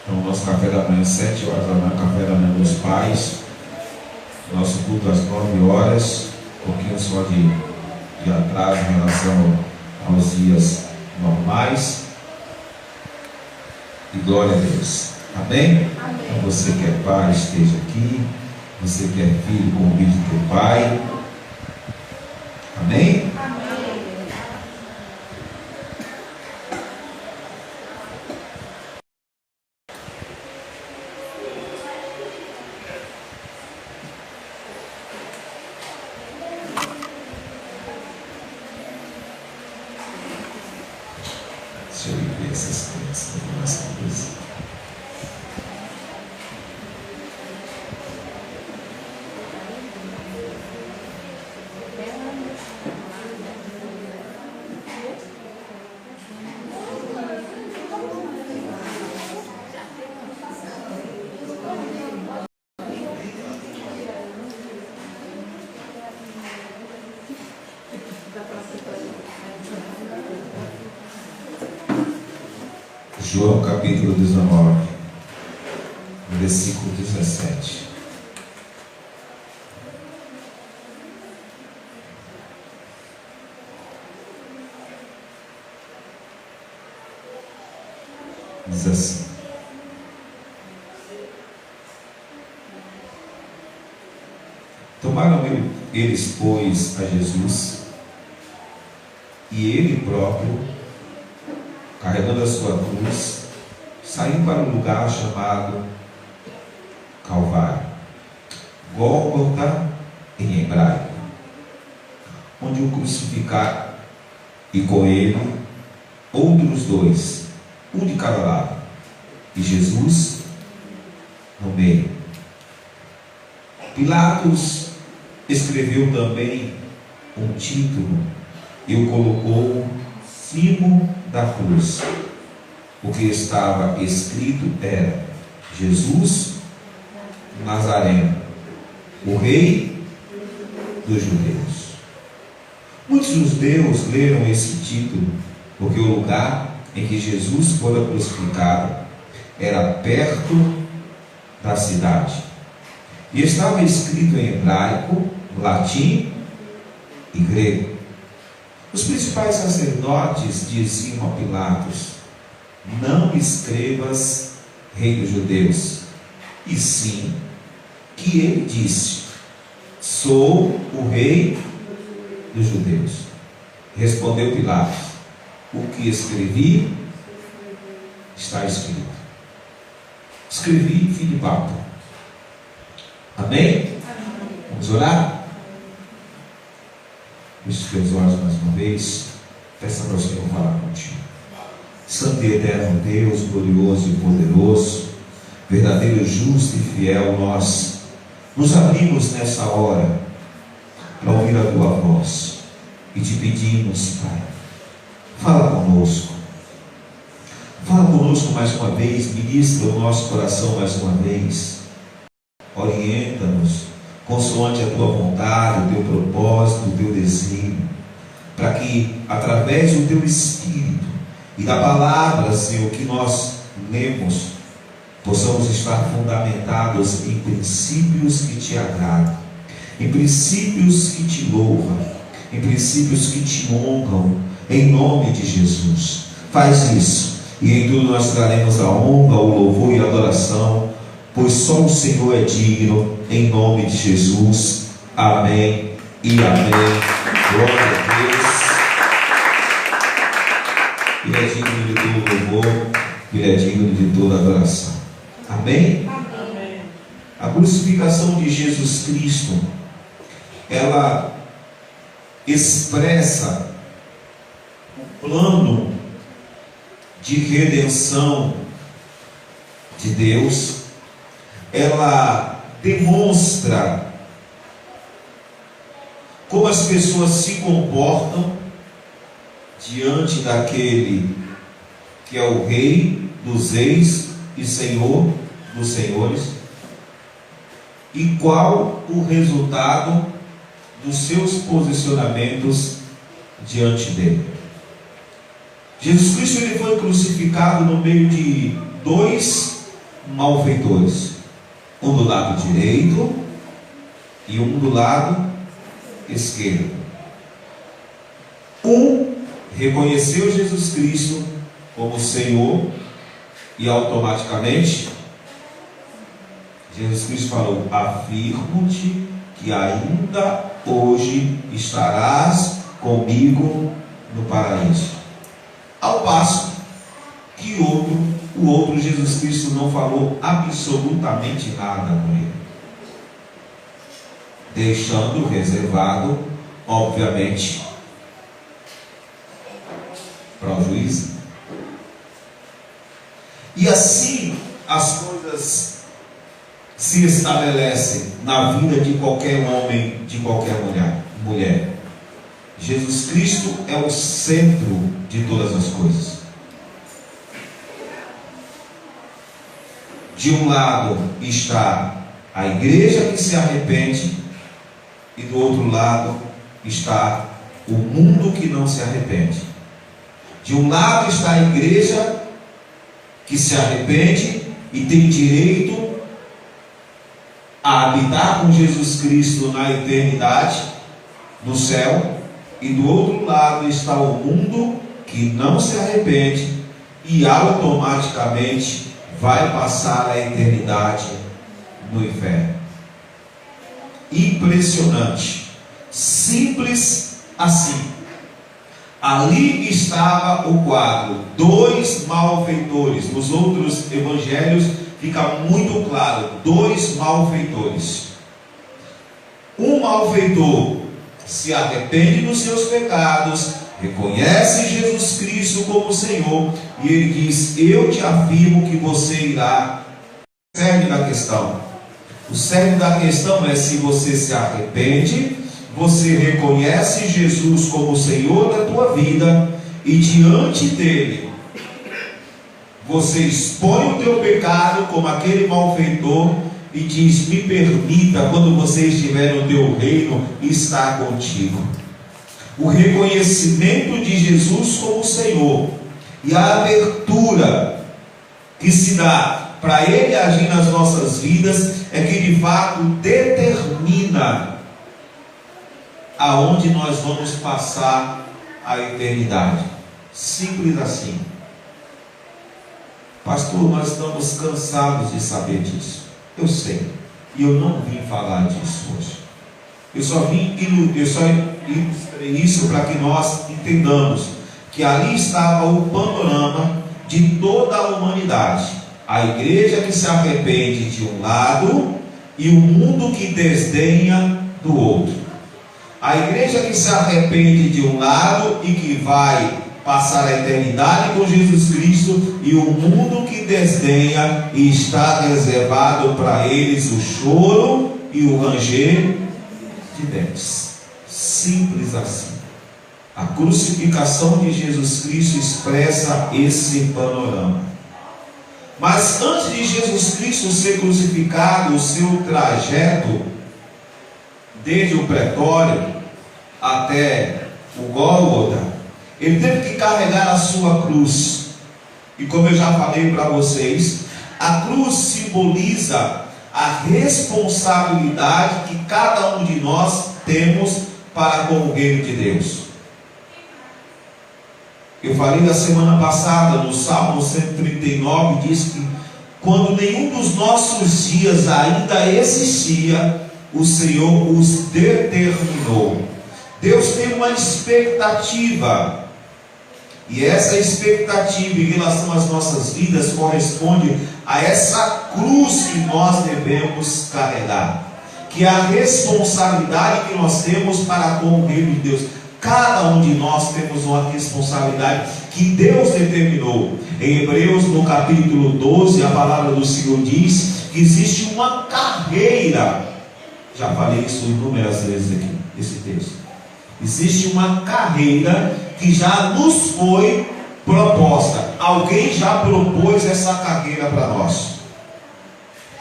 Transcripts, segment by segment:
Então, nosso café da manhã, 7 horas da manhã, café da manhã dos pais. Nosso culto às 9 horas, um pouquinho só de atraso em relação aos dias normais. E glória a Deus. Amém? Amém. Então, você que é pai, esteja aqui. Você que é filho, convide teu pai. Amém? Amém. Deixa eu ver essas coisas. João capítulo 19, versículo 17. Diz assim: tomaram eles, pois, a Jesus, e ele próprio, carregando a sua cruz, saiu para um lugar chamado Calvário, Gólgota em hebraico, onde o crucificaram, e com ele outros dois, um de cada lado, e Jesus no meio. Pilatos escreveu também um título e o colocou cimo da cruz. O que estava escrito era: Jesus Nazareno, o Rei dos Judeus. Muitos judeus leram esse título porque o lugar em que Jesus fora crucificado era perto da cidade e estava escrito em hebraico, latim e grego. Os principais sacerdotes diziam a Pilatos: não escrevas Rei dos Judeus, e sim que ele disse: sou o Rei dos Judeus. Respondeu Pilatos: o que escrevi está escrito. Escrevi, filho de papo. Amém? Vamos orar? Feche os teus olhos mais uma vez. Peça para o Senhor falar contigo. Santo e eterno Deus, glorioso e poderoso, verdadeiro, justo e fiel, nós nos abrimos nessa hora para ouvir a tua voz e te pedimos, Pai, fala conosco. Fala conosco mais uma vez, ministra o nosso coração mais uma vez, orienta-nos consoante a tua vontade, o teu propósito, o teu desígnio, para que através do teu Espírito e da palavra, Senhor, que nós lemos, possamos estar fundamentados em princípios que te agradam, em princípios que te louvam, em princípios que te honram, em nome de Jesus. Faz isso, e em tudo nós traremos a honra, o louvor e a adoração, pois só o Senhor é digno, em nome de Jesus. Amém e amém. Glória a Deus. Ele é digno de todo louvor, Ele é digno de toda adoração. Amém? Amém. A crucificação de Jesus Cristo, ela expressa o plano de redenção de Deus. Ela demonstra como as pessoas se comportam diante daquele que é o Rei dos Reis e Senhor dos Senhores, e qual o resultado dos seus posicionamentos diante dele. Jesus Cristo, ele foi crucificado no meio de dois malfeitores, um do lado direito e um do lado esquerdo. Um reconheceu Jesus Cristo como Senhor e automaticamente Jesus Cristo falou: afirmo-te que ainda hoje estarás comigo no paraíso. Ao passo que o outro Jesus Cristo não falou absolutamente nada com ele, deixando reservado, obviamente, para o juiz. E assim as coisas se estabelecem na vida de qualquer homem, de qualquer mulher. Jesus Cristo é o centro de todas as coisas. De um lado está a igreja que se arrepende, e do outro lado está o mundo que não se arrepende. De um lado está a igreja que se arrepende e tem direito a habitar com Jesus Cristo na eternidade, no céu. E do outro lado está o mundo que não se arrepende e automaticamente vai passar a eternidade no inferno. Impressionante, simples assim. Ali estava o quadro, dois malfeitores. Nos outros evangelhos fica muito claro, dois malfeitores. Um malfeitor se arrepende dos seus pecados, reconhece Jesus Cristo como Senhor, e ele diz: eu te afirmo que você irá. O cerne da questão, o cerne da questão é: se você se arrepende, você reconhece Jesus como Senhor da tua vida, e diante dele você expõe o teu pecado como aquele malfeitor e diz: me permita, quando você estiver no teu reino, estar contigo. O reconhecimento de Jesus como Senhor e a abertura que se dá para Ele agir nas nossas vidas é que de fato determina aonde nós vamos passar a eternidade. Simples assim. Pastor, nós estamos cansados de saber disso. Eu sei, e eu não vim falar disso hoje. Eu só ilustrei isso para que nós entendamos que ali estava o panorama de toda a humanidade. A igreja que se arrepende de um lado e o mundo que desdenha do outro. A igreja que se arrepende de um lado e que vai passar a eternidade com Jesus Cristo, e o mundo que desdenha, e está reservado para eles o choro e o ranger de dentes. Simples assim. A crucificação de Jesus Cristo expressa esse panorama. Mas antes de Jesus Cristo ser crucificado, o seu trajeto desde o pretório até o Gólgota, ele teve que carregar a sua cruz. E como eu já falei para vocês, a cruz simboliza a responsabilidade que cada um de nós temos para com o reino de Deus. Eu falei na semana passada, no Salmo 139, diz que quando nenhum dos nossos dias ainda existia, o Senhor os determinou. Deus tem uma expectativa, e essa expectativa em relação às nossas vidas corresponde a essa cruz que nós devemos carregar, que é a responsabilidade que nós temos para com o reino de Deus. Cada um de nós temos uma responsabilidade que Deus determinou. Em Hebreus, no capítulo 12, a palavra do Senhor diz que existe uma carreira. Já falei isso inúmeras vezes aqui, esse texto. Existe uma carreira que já nos foi proposta. Alguém já propôs essa carreira para nós.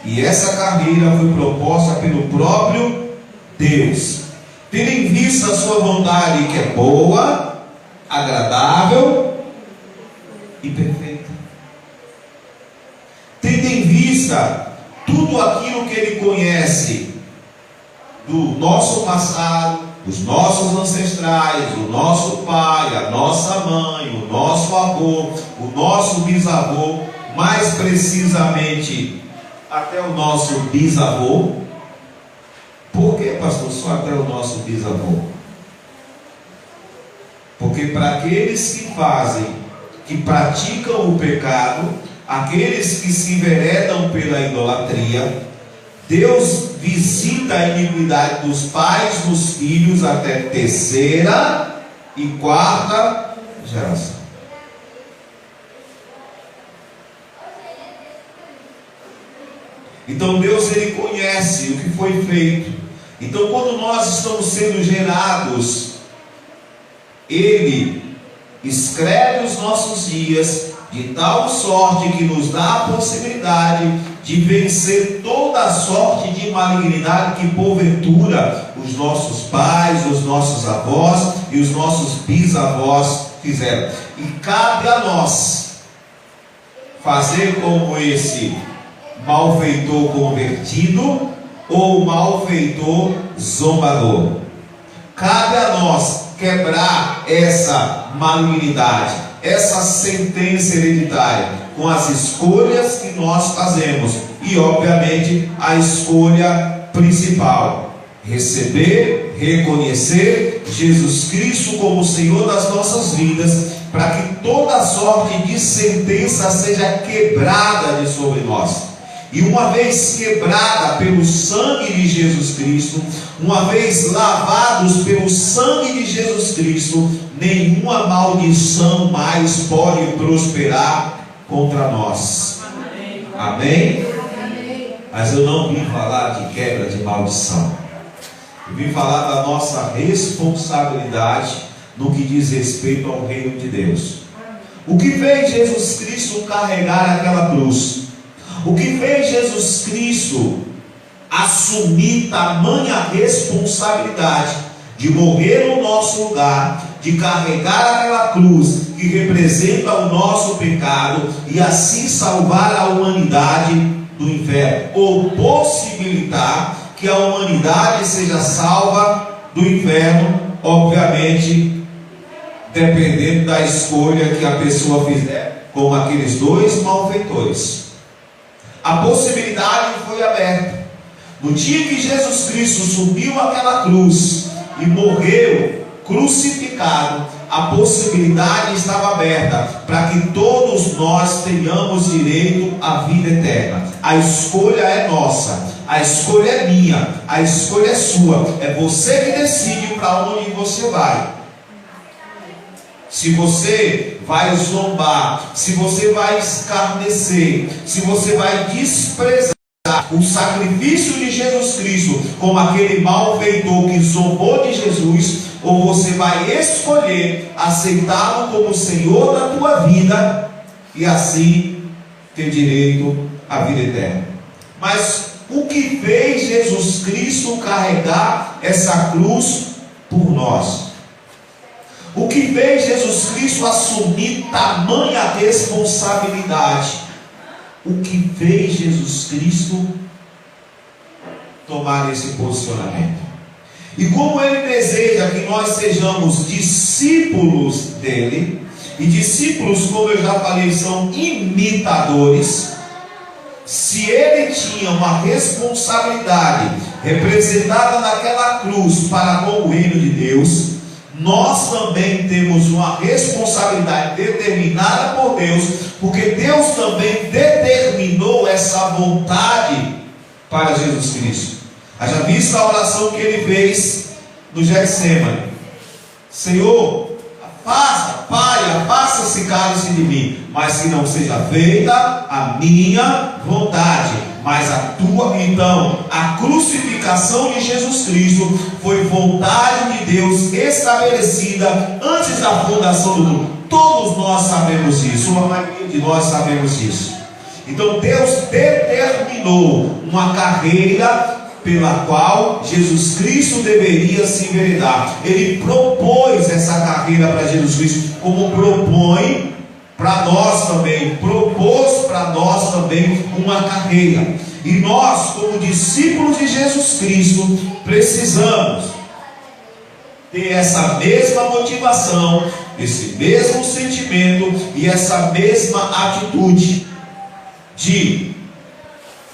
E essa carreira foi proposta pelo próprio Deus, tendo em vista a sua vontade, que é boa, agradável e perfeita. Tendo em vista utiliza tudo aquilo que Ele conhece do nosso passado, dos nossos ancestrais, o nosso pai, a nossa mãe, o nosso avô, o nosso bisavô, mais precisamente até o nosso bisavô. Por que, pastor, só até o nosso bisavô? Porque para aqueles que fazem, que praticam o pecado, aqueles que se enveredam pela idolatria, Deus visita a iniquidade dos pais nos filhos até terceira e quarta geração. Então Deus, Ele conhece o que foi feito. Então quando nós estamos sendo gerados, Ele escreve os nossos dias de tal sorte que nos dá a possibilidade de vencer toda a sorte de malignidade que porventura os nossos pais, os nossos avós e os nossos bisavós fizeram. E cabe a nós fazer como esse malfeitor convertido ou malfeitor zombador. Cabe a nós quebrar essa malignidade, essa sentença hereditária, com as escolhas que nós fazemos. E obviamente a escolha principal: receber, reconhecer Jesus Cristo como Senhor das nossas vidas, para que toda sorte de sentença seja quebrada de sobre nós. E uma vez quebrada pelo sangue de Jesus Cristo, uma vez lavados pelo sangue de Jesus Cristo, nenhuma maldição mais pode prosperar contra nós. Amém? Amém? Mas eu não vim falar de quebra de maldição. Eu vim falar da nossa responsabilidade no que diz respeito ao reino de Deus. O que fez Jesus Cristo carregar aquela cruz? O que fez Jesus Cristo assumir tamanha responsabilidade de morrer no nosso lugar, de carregar aquela cruz que representa o nosso pecado e assim salvar a humanidade do inferno, ou possibilitar que a humanidade seja salva do inferno, obviamente dependendo da escolha que a pessoa fizer, como aqueles dois malfeitores. A possibilidade foi aberta. No dia que Jesus Cristo subiu aquela cruz e morreu crucificado, a possibilidade estava aberta para que todos nós tenhamos direito à vida eterna. A escolha é nossa, a escolha é minha, a escolha é sua. É você que decide para onde você vai. Se você vai zombar, se você vai escarnecer, se você vai desprezar o sacrifício de Jesus Cristo, como aquele malfeitor que zombou de Jesus, ou você vai escolher aceitá-lo como Senhor da tua vida e assim ter direito à vida eterna. Mas o que fez Jesus Cristo carregar essa cruz por nós? O que fez Jesus Cristo assumir tamanha responsabilidade? O que fez Jesus Cristo tomar esse posicionamento? E como Ele deseja que nós sejamos discípulos dEle, e discípulos, como eu já falei, são imitadores. Se Ele tinha uma responsabilidade representada naquela cruz para com o reino de Deus, nós também temos uma responsabilidade determinada por Deus, porque Deus também determinou essa vontade para Jesus Cristo. Haja vista a oração que Ele fez no Getsemane: Senhor, afasta esse cálice de mim, mas que não seja feita a minha vontade, mas a tua. Então, a crucificação de Jesus Cristo foi vontade de Deus estabelecida antes da fundação do mundo. Todos nós sabemos isso, a maioria de nós sabemos isso. Então Deus determinou uma carreira pela qual Jesus Cristo deveria se enveredar. Ele propôs essa carreira para Jesus Cristo, como propõe para nós também, propôs para nós também uma carreira. E nós, como discípulos de Jesus Cristo, precisamos ter essa mesma motivação, esse mesmo sentimento e essa mesma atitude de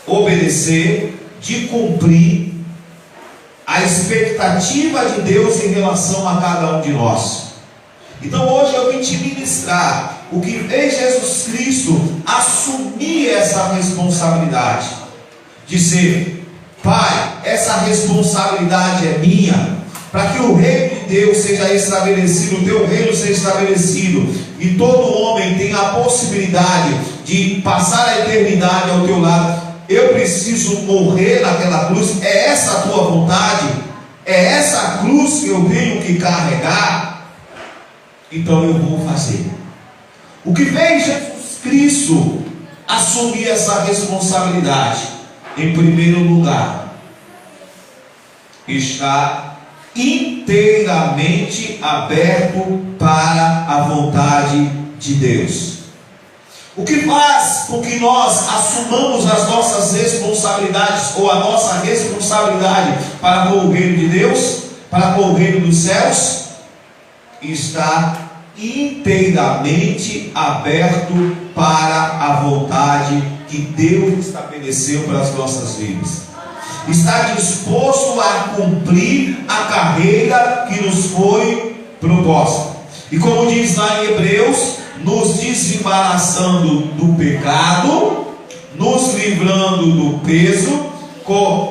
obedecer, de cumprir a expectativa de Deus em relação a cada um de nós. Então hoje eu vim te ministrar o que fez Jesus Cristo assumir essa responsabilidade de ser: Pai, essa responsabilidade é minha, para que o reino de Deus seja estabelecido, o teu reino seja estabelecido, e todo homem tenha a possibilidade de passar a eternidade ao teu lado. Eu preciso morrer naquela cruz. É essa a tua vontade? É essa a cruz que eu tenho que carregar? Então eu vou fazer. O que fez Jesus Cristo assumir essa responsabilidade? Em primeiro lugar, está inteiramente aberto para a vontade de Deus. O que faz com que nós assumamos as nossas responsabilidades, ou a nossa responsabilidade para com o reino de Deus, para com o reino dos céus, está inteiramente aberto para a vontade que Deus estabeleceu para as nossas vidas. Está disposto a cumprir a carreira que nos foi proposta. E como diz lá em Hebreus, nos desembaraçando do pecado, nos livrando do peso,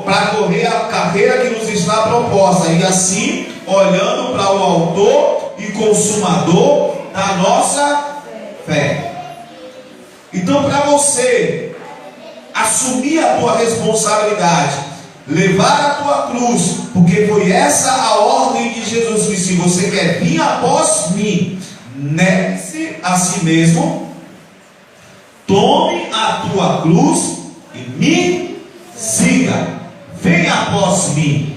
para correr a carreira que nos está proposta, e assim olhando para o autor e consumador da nossa fé. Então, para você assumir a tua responsabilidade, levar a tua cruz, porque foi essa a ordem de Jesus Cristo: se você quer vir após mim, negue-se a si mesmo, tome a tua cruz e me siga, venha após mim.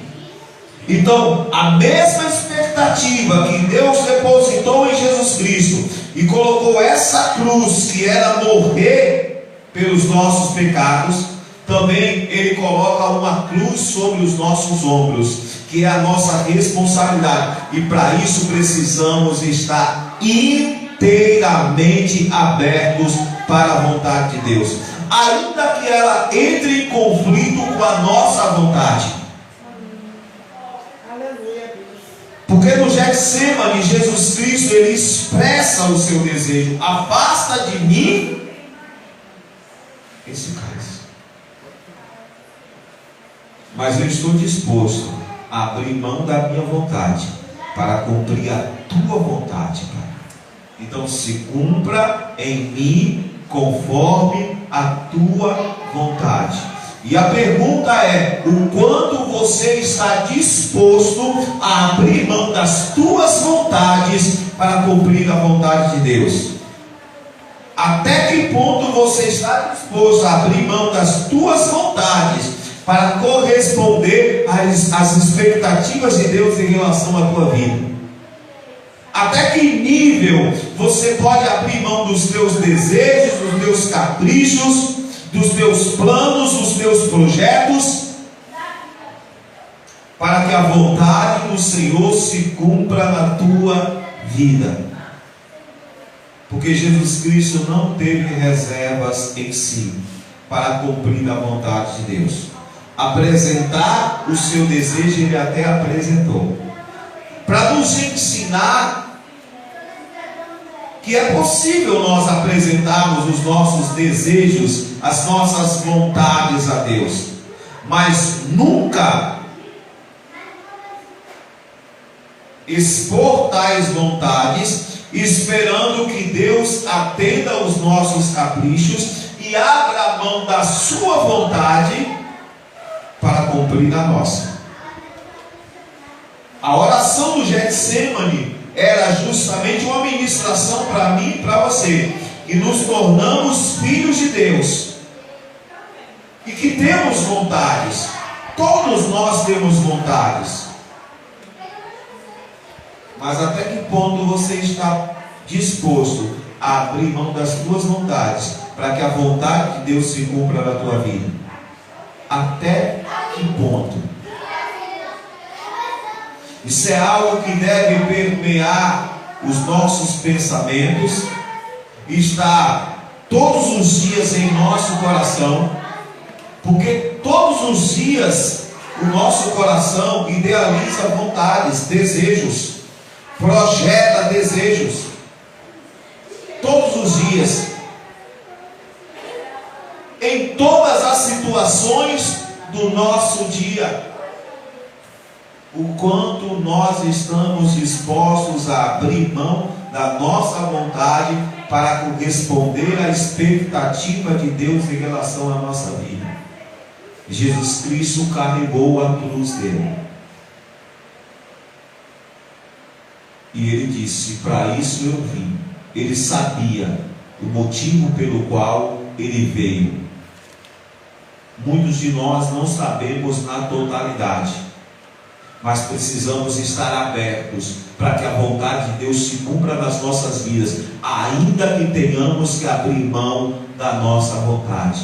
Então, a mesma expectativa que Deus depositou em Jesus Cristo e colocou essa cruz, que era morrer pelos nossos pecados, também Ele coloca uma cruz sobre os nossos ombros, que é a nossa responsabilidade. E para isso precisamos estar inteiramente abertos para a vontade de Deus, ainda que ela entre em conflito com a nossa vontade. Porque no Getsemane, Jesus Cristo, Ele expressa o seu desejo: afasta de mim esse cálice, mas eu estou disposto a abrir mão da minha vontade para cumprir a tua vontade, Pai. Então se cumpra em mim conforme a tua vontade. E a pergunta é: o quanto você está disposto a abrir mão das tuas vontades para cumprir a vontade de Deus? Até que ponto você está disposto a abrir mão das tuas vontades para corresponder às expectativas de Deus em relação à tua vida? Até que nível você pode abrir mão dos teus desejos, dos teus caprichos, dos teus planos, dos teus projetos, para que a vontade do Senhor se cumpra na tua vida? Porque Jesus Cristo não teve reservas em si para cumprir a vontade de Deus. Apresentar o seu desejo, Ele até apresentou, para nos ensinar que é possível nós apresentarmos os nossos desejos, as nossas vontades a Deus, mas nunca expor tais vontades esperando que Deus atenda aos nossos caprichos e abra a mão da sua vontade para cumprir a nossa. A oração do Getsemane era justamente uma ministração para mim e para você, que nos tornamos filhos de Deus e que temos vontades. Todos nós temos vontades, mas até que ponto você está disposto a abrir mão das tuas vontades, para que a vontade de Deus se cumpra na tua vida? Até que ponto? Isso é algo que deve permear os nossos pensamentos, estar todos os dias em nosso coração, porque todos os dias o nosso coração idealiza vontades, desejos, projeta desejos, todos os dias, em todas as situações do nosso dia. O quanto nós estamos dispostos a abrir mão da nossa vontade para corresponder à expectativa de Deus em relação à nossa vida. Jesus Cristo carregou a cruz dele. E ele disse: para isso eu vim. Ele sabia o motivo pelo qual ele veio. Muitos de nós não sabemos na totalidade, mas precisamos estar abertos para que a vontade de Deus se cumpra nas nossas vidas, ainda que tenhamos que abrir mão da nossa vontade.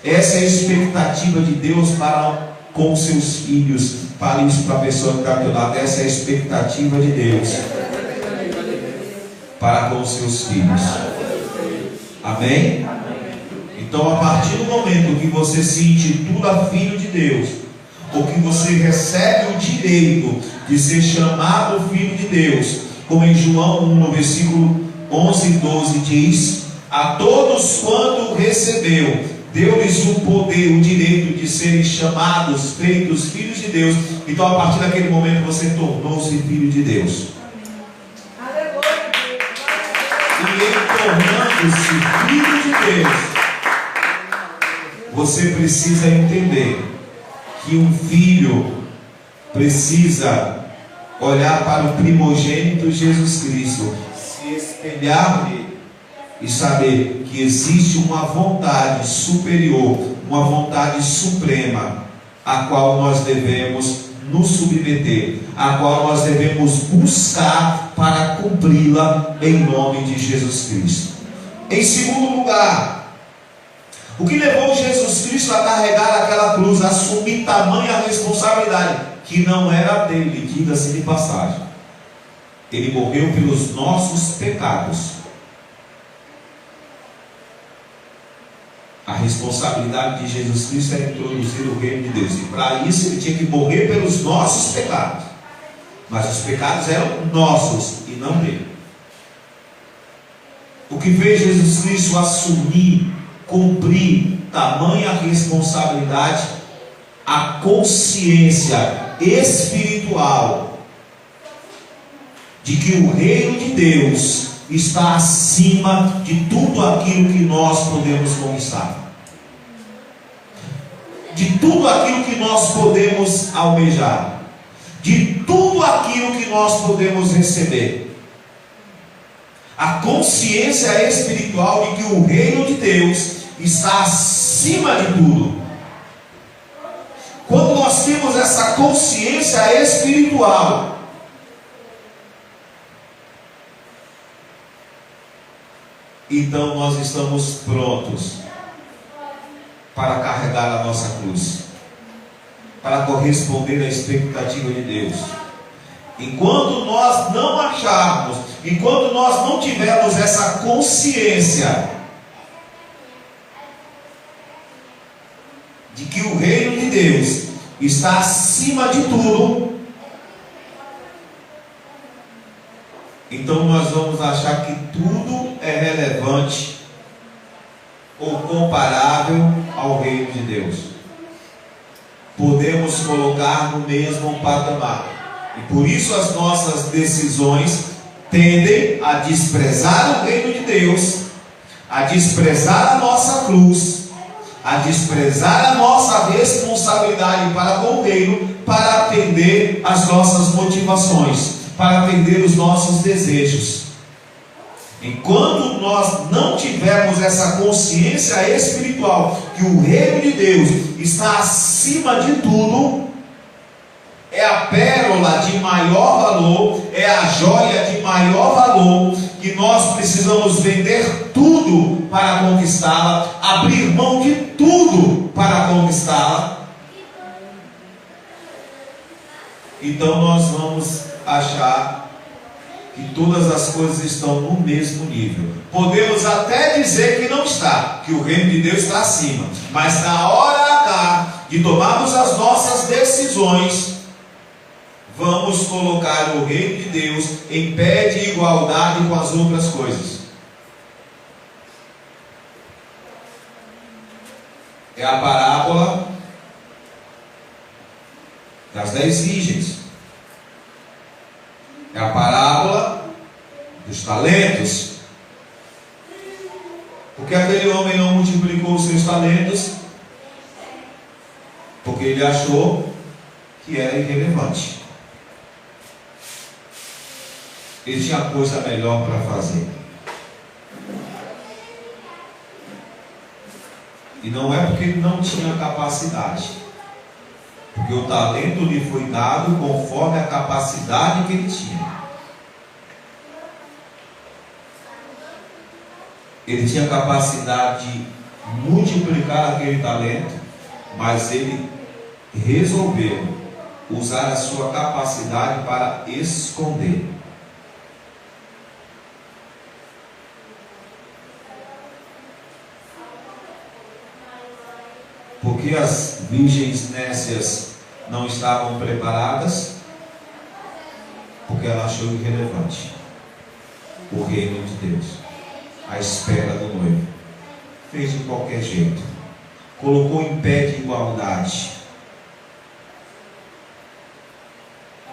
Essa é a expectativa de Deus para com seus filhos. Fale isso para a pessoa que está ao teu lado. Essa é a expectativa de Deus para com seus filhos. Amém? Então, a partir do momento que você se intitula filho de Deus, ou que você recebe o direito de ser chamado filho de Deus, como em João 1, no versículo 11 e 12 diz: a todos quando recebeu, deu-lhes o poder, o direito de serem chamados, feitos filhos de Deus. Então, a partir daquele momento, você tornou-se filho de Deus. E ele, tornando-se filho de Deus, você precisa entender que um filho precisa olhar para o primogênito Jesus Cristo, se espelhar nele e saber que existe uma vontade superior, uma vontade suprema, a qual nós devemos nos submeter, a qual nós devemos buscar para cumpri-la em nome de Jesus Cristo. Em segundo lugar, o que levou Jesus Cristo a carregar aquela cruz, a assumir tamanha responsabilidade, que não era dele, diga-se de passagem. Ele morreu pelos nossos pecados. A responsabilidade de Jesus Cristo era introduzir o reino de Deus, e para isso ele tinha que morrer pelos nossos pecados. Mas os pecados eram nossos e não dele. O que fez Jesus Cristo assumir, cumprir tamanha responsabilidade, a consciência espiritual de que o reino de Deus está acima de tudo aquilo que nós podemos conquistar, de tudo aquilo que nós podemos almejar, de tudo aquilo que nós podemos receber. A consciência espiritual de que o reino de Deus está acima de tudo. Quando nós temos essa consciência espiritual, então nós estamos prontos para carregar a nossa cruz, para corresponder à expectativa de Deus. Enquanto nós não acharmos, enquanto nós não tivermos essa consciência de que o reino de Deus está acima de tudo, então nós vamos achar que tudo é relevante ou comparável ao reino de Deus. Podemos colocar no mesmo patamar. E por isso as nossas decisões tendem a desprezar o reino de Deus, a desprezar a nossa cruz, a desprezar a nossa responsabilidade para com o reino, para atender as nossas motivações, para atender os nossos desejos. Enquanto nós não tivermos essa consciência espiritual que o reino de Deus está acima de tudo, é a pérola de maior valor, é a joia de maior valor que nós precisamos vender tudo para conquistá-la, abrir mão de tudo para conquistá-la, então nós vamos achar que todas as coisas estão no mesmo nível. Podemos até dizer que não está, que o reino de Deus está acima, mas na hora H de tomarmos as nossas decisões, vamos colocar o reino de Deus em pé de igualdade com as outras coisas. É a parábola das 10 virgens. É a parábola dos talentos. Porque aquele homem não multiplicou os seus talentos porque ele achou que era irrelevante. Ele tinha coisa melhor para fazer. E não é porque ele não tinha capacidade, porque o talento lhe foi dado conforme a capacidade que ele tinha. Ele tinha capacidade de multiplicar aquele talento, mas ele resolveu usar a sua capacidade para esconder. Porque as virgens nécias não estavam preparadas, porque ela achou irrelevante o reino de Deus, a espera do noivo. Fez de qualquer jeito, colocou em pé de igualdade.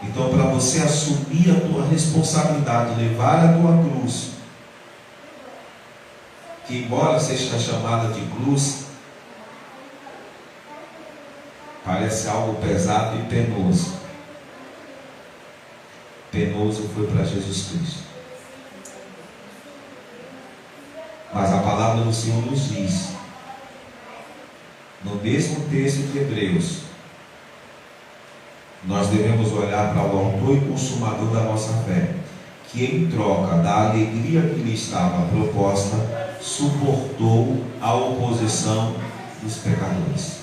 Então, para você assumir a tua responsabilidade, levar a tua cruz, que embora seja chamada de cruz, parece algo pesado e penoso. Penoso foi para Jesus Cristo. Mas a palavra do Senhor nos diz, no mesmo texto de Hebreus, nós devemos olhar para o autor e consumador da nossa fé, que em troca da alegria que lhe estava proposta, suportou a oposição dos pecadores.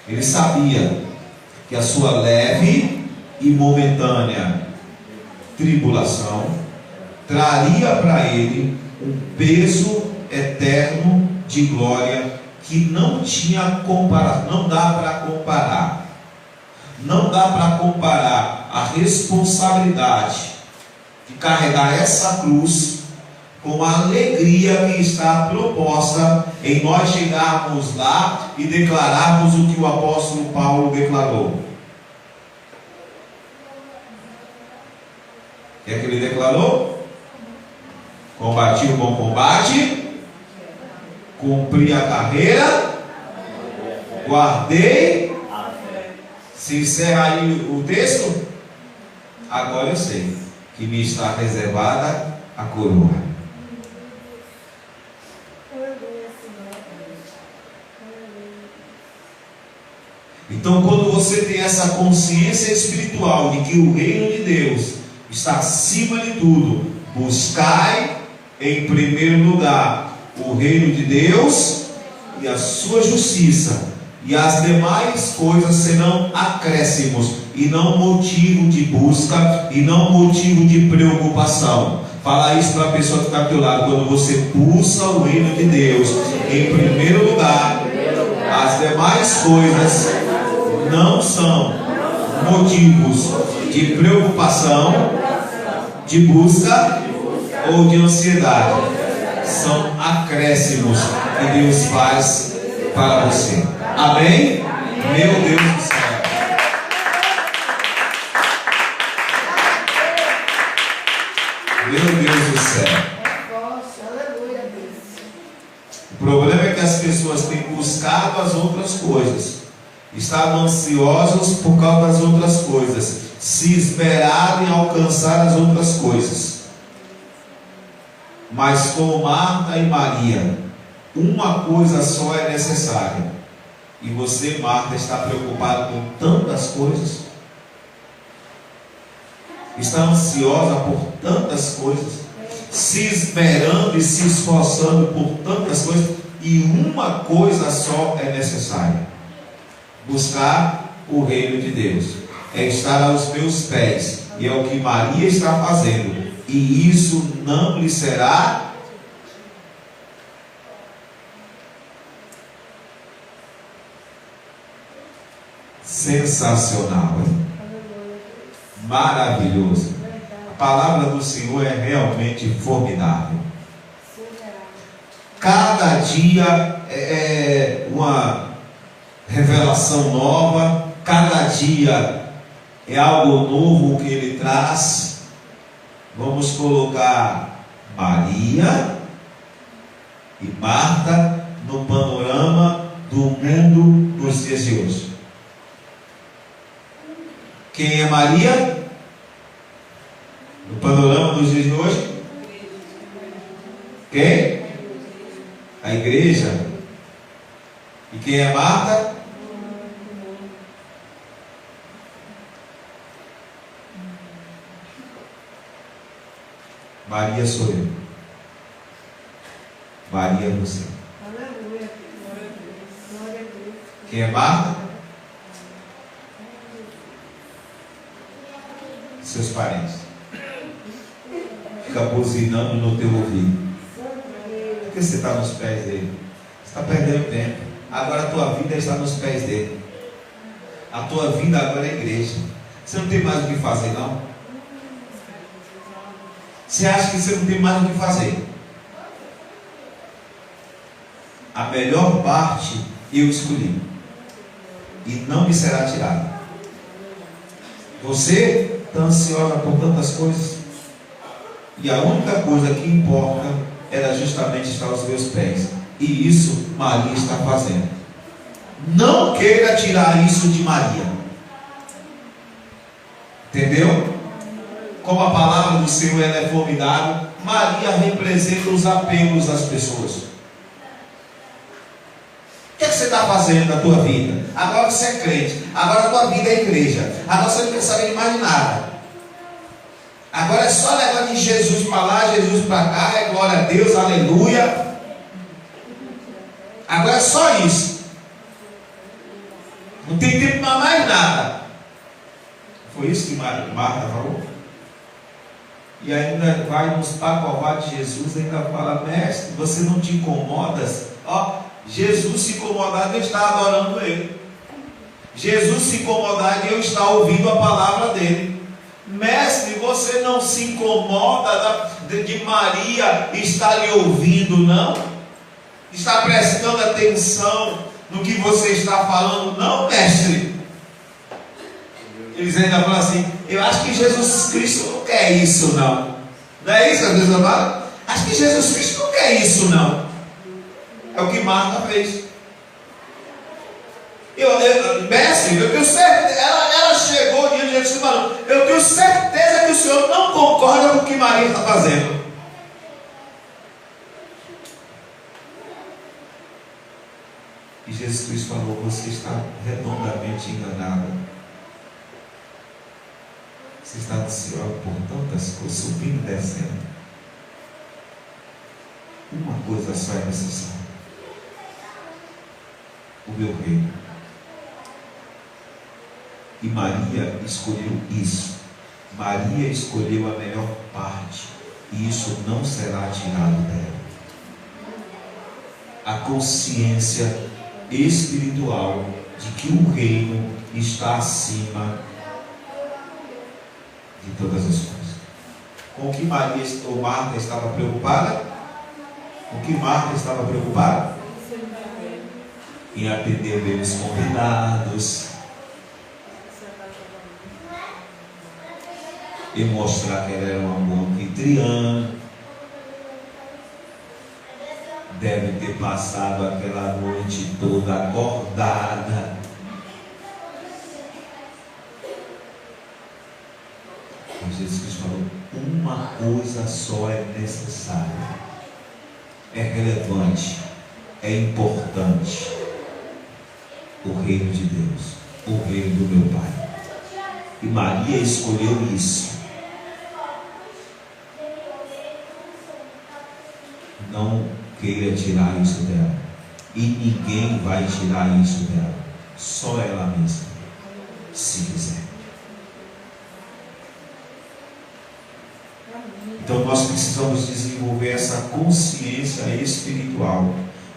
Ele sabia que a sua leve e momentânea tribulação traria para ele um peso eterno de glória que não tinha comparação, não dá para comparar. Não dá para comparar a responsabilidade de carregar essa cruz com a alegria que está proposta em nós chegarmos lá e declararmos o que o apóstolo Paulo declarou. O que é que ele declarou? Combati o bom combate, cumpri a carreira, guardei. Se encerra aí o texto, agora eu sei que me está reservada a coroa. Então, quando você tem essa consciência espiritual de que o reino de Deus está acima de tudo, buscai em primeiro lugar o reino de Deus e a sua justiça, e as demais coisas serão acréscimos, e não motivo de busca, e não motivo de preocupação. Fala isso para a pessoa que está ao teu lado. Quando você busca o reino de Deus em primeiro lugar, as demais coisas não são motivos de preocupação, de busca ou de ansiedade. São acréscimos que Deus faz para você. Amém? Meu Deus do céu. Meu Deus do céu. O problema é que as pessoas têm buscado as outras coisas, estavam ansiosos por causa das outras coisas, se esmeraram em alcançar as outras coisas. Mas com Marta e Maria, uma coisa só é necessária. E você, Marta, está preocupada com tantas coisas? Está ansiosa por tantas coisas? se esmerando e se esforçando por tantas coisas, e uma coisa só é necessária: buscar o reino de Deus, é estar aos meus pés, e é o que Maria está fazendo, e isso não lhe será sensacional, hein? Maravilhoso. A palavra do Senhor é realmente formidável. Cada dia é uma revelação nova, cada dia é algo novo que Ele traz. Vamos colocar Maria e Marta no panorama do mundo nos dias de hoje. Quem é Maria no panorama dos dias de hoje? Quem? A igreja. E quem é Marta? Maria sou eu. Maria é você. Quem é Marta? Seus parentes. Fica buzinando no teu ouvido. Por que você está nos pés dele? Você está perdendo tempo. Agora a tua vida está nos pés dele. A tua vida agora é igreja. Você não tem mais o que fazer, não? Você acha que você não tem mais o que fazer? A melhor parte eu escolhi, e não me será tirada. Você está ansiosa por tantas coisas, e a única coisa que importa era justamente estar aos meus pés, e isso Maria está fazendo. Não queira tirar isso de Maria. Entendeu? Como a palavra do Senhor ela é formidável, Maria representa os apelos das pessoas. O que é que você está fazendo na tua vida? Agora você é crente, agora a tua vida é igreja, agora você não quer saber de mais de nada. Agora é só levar de Jesus para lá, Jesus para cá, é glória a Deus, aleluia. Agora é só isso. Não tem tempo para mais nada. Foi isso que Marta falou? E ainda vai nos pacovar de Jesus, ainda fala: mestre, você não te incomodas? Ó, Jesus se incomodar de eu estar adorando Ele. Jesus se incomodar de eu estar ouvindo a palavra dele. Mestre, você não se incomoda de Maria estar lhe ouvindo, não? Está prestando atenção no que você está falando, não, mestre? Eles ainda falam assim: eu acho que Jesus Cristo não quer isso, não. Não é isso, meus amados? Acho que Jesus Cristo não quer isso, não. É o que Marta fez. Mestre, eu tenho certeza. Ela chegou diante de Jesus e falou: eu tenho certeza que o Senhor não concorda com o que Maria está fazendo. E Jesus Cristo falou: você está redondamente enganada. Você está ansioso por tantas coisas, subindo e descendo. Uma coisa só é necessária: o meu reino. E Maria escolheu isso. Maria escolheu a melhor parte, e isso não será tirado dela. A consciência espiritual de que o reino está acima de todas as coisas. Com o que Maria ou Marta estava preocupada? Com o que Marta estava preocupada? Em atender bem os convidados, e mostrar que ela era uma boa anfitriã. Deve ter passado aquela noite toda acordada. Mas Jesus Cristo falou: uma coisa só é necessária, é relevante, é importante: o reino de Deus, o reino do meu Pai. E Maria escolheu isso. não queira tirar isso dela. E ninguém vai tirar isso dela. Só ela mesma, se quiser. Então nós precisamos desenvolver essa consciência espiritual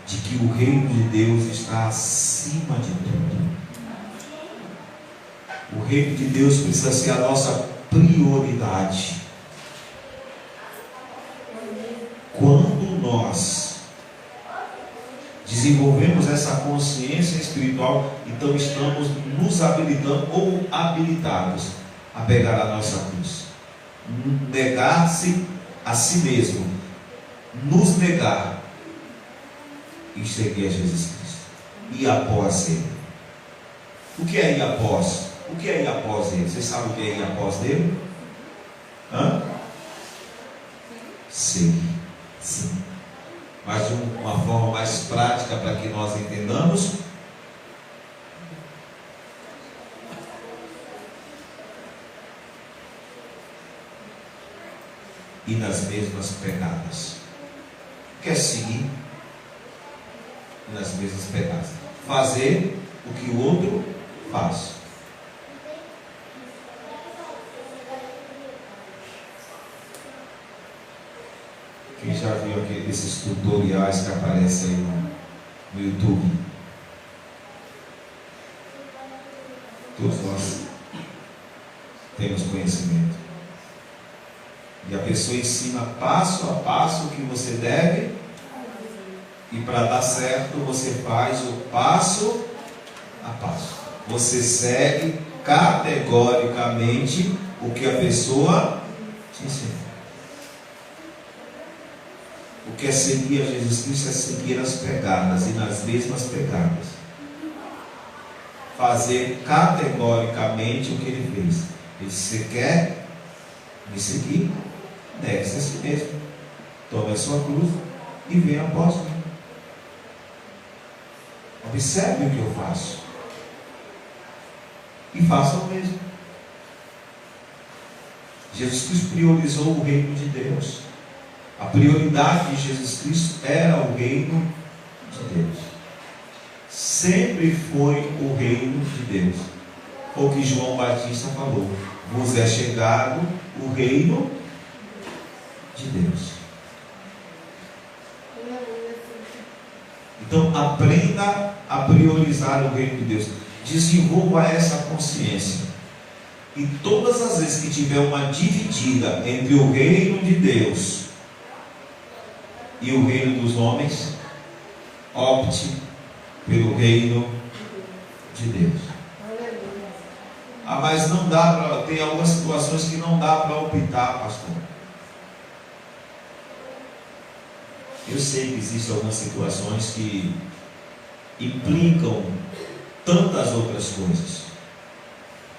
de que o reino de Deus está acima de tudo. O reino de Deus precisa ser a nossa prioridade. Quando nós desenvolvemos essa consciência espiritual, então estamos nos habilitando ou habilitados a pegar a nossa cruz. Negar-se a si mesmo, nos negar e seguir a Jesus Cristo. E após Ele. O que é ir após? O que é ir após Ele? Vocês sabem o que é ir após Ele? Seguir. Sim. Mas de uma forma mais prática para que nós entendamos. E nas mesmas pegadas. Quer seguir? Nas mesmas pegadas. Fazer o que o outro faz. Quem já viu esses tutoriais que aparecem aí no YouTube? Todos nós temos conhecimento. E a pessoa ensina passo a passo o que você deve. E para dar certo, você faz o passo a passo. Você segue categoricamente o que a pessoa te ensina. O que é seguir a Jesus Cristo é seguir as pegadas, e nas mesmas pegadas. Fazer categoricamente o que ele fez. Ele disse: você quer me seguir? Negue-se a si mesmo. Tome a sua cruz e venha após mim. Observe o que eu faço. E faça o mesmo. Jesus Cristo priorizou o reino de Deus. A prioridade de Jesus Cristo era o reino de Deus. Sempre foi o reino de Deus. Foi o que João Batista falou: vos é chegado o reino de Deus. Então aprenda a priorizar o reino de Deus. Desenvolva essa consciência. E todas as vezes que tiver uma dividida entre o reino de Deus e o reino dos homens, opte pelo reino de Deus. Mas não dá para, tem algumas situações que não dá para optar, pastor. Eu sei que existem algumas situações que implicam tantas outras coisas.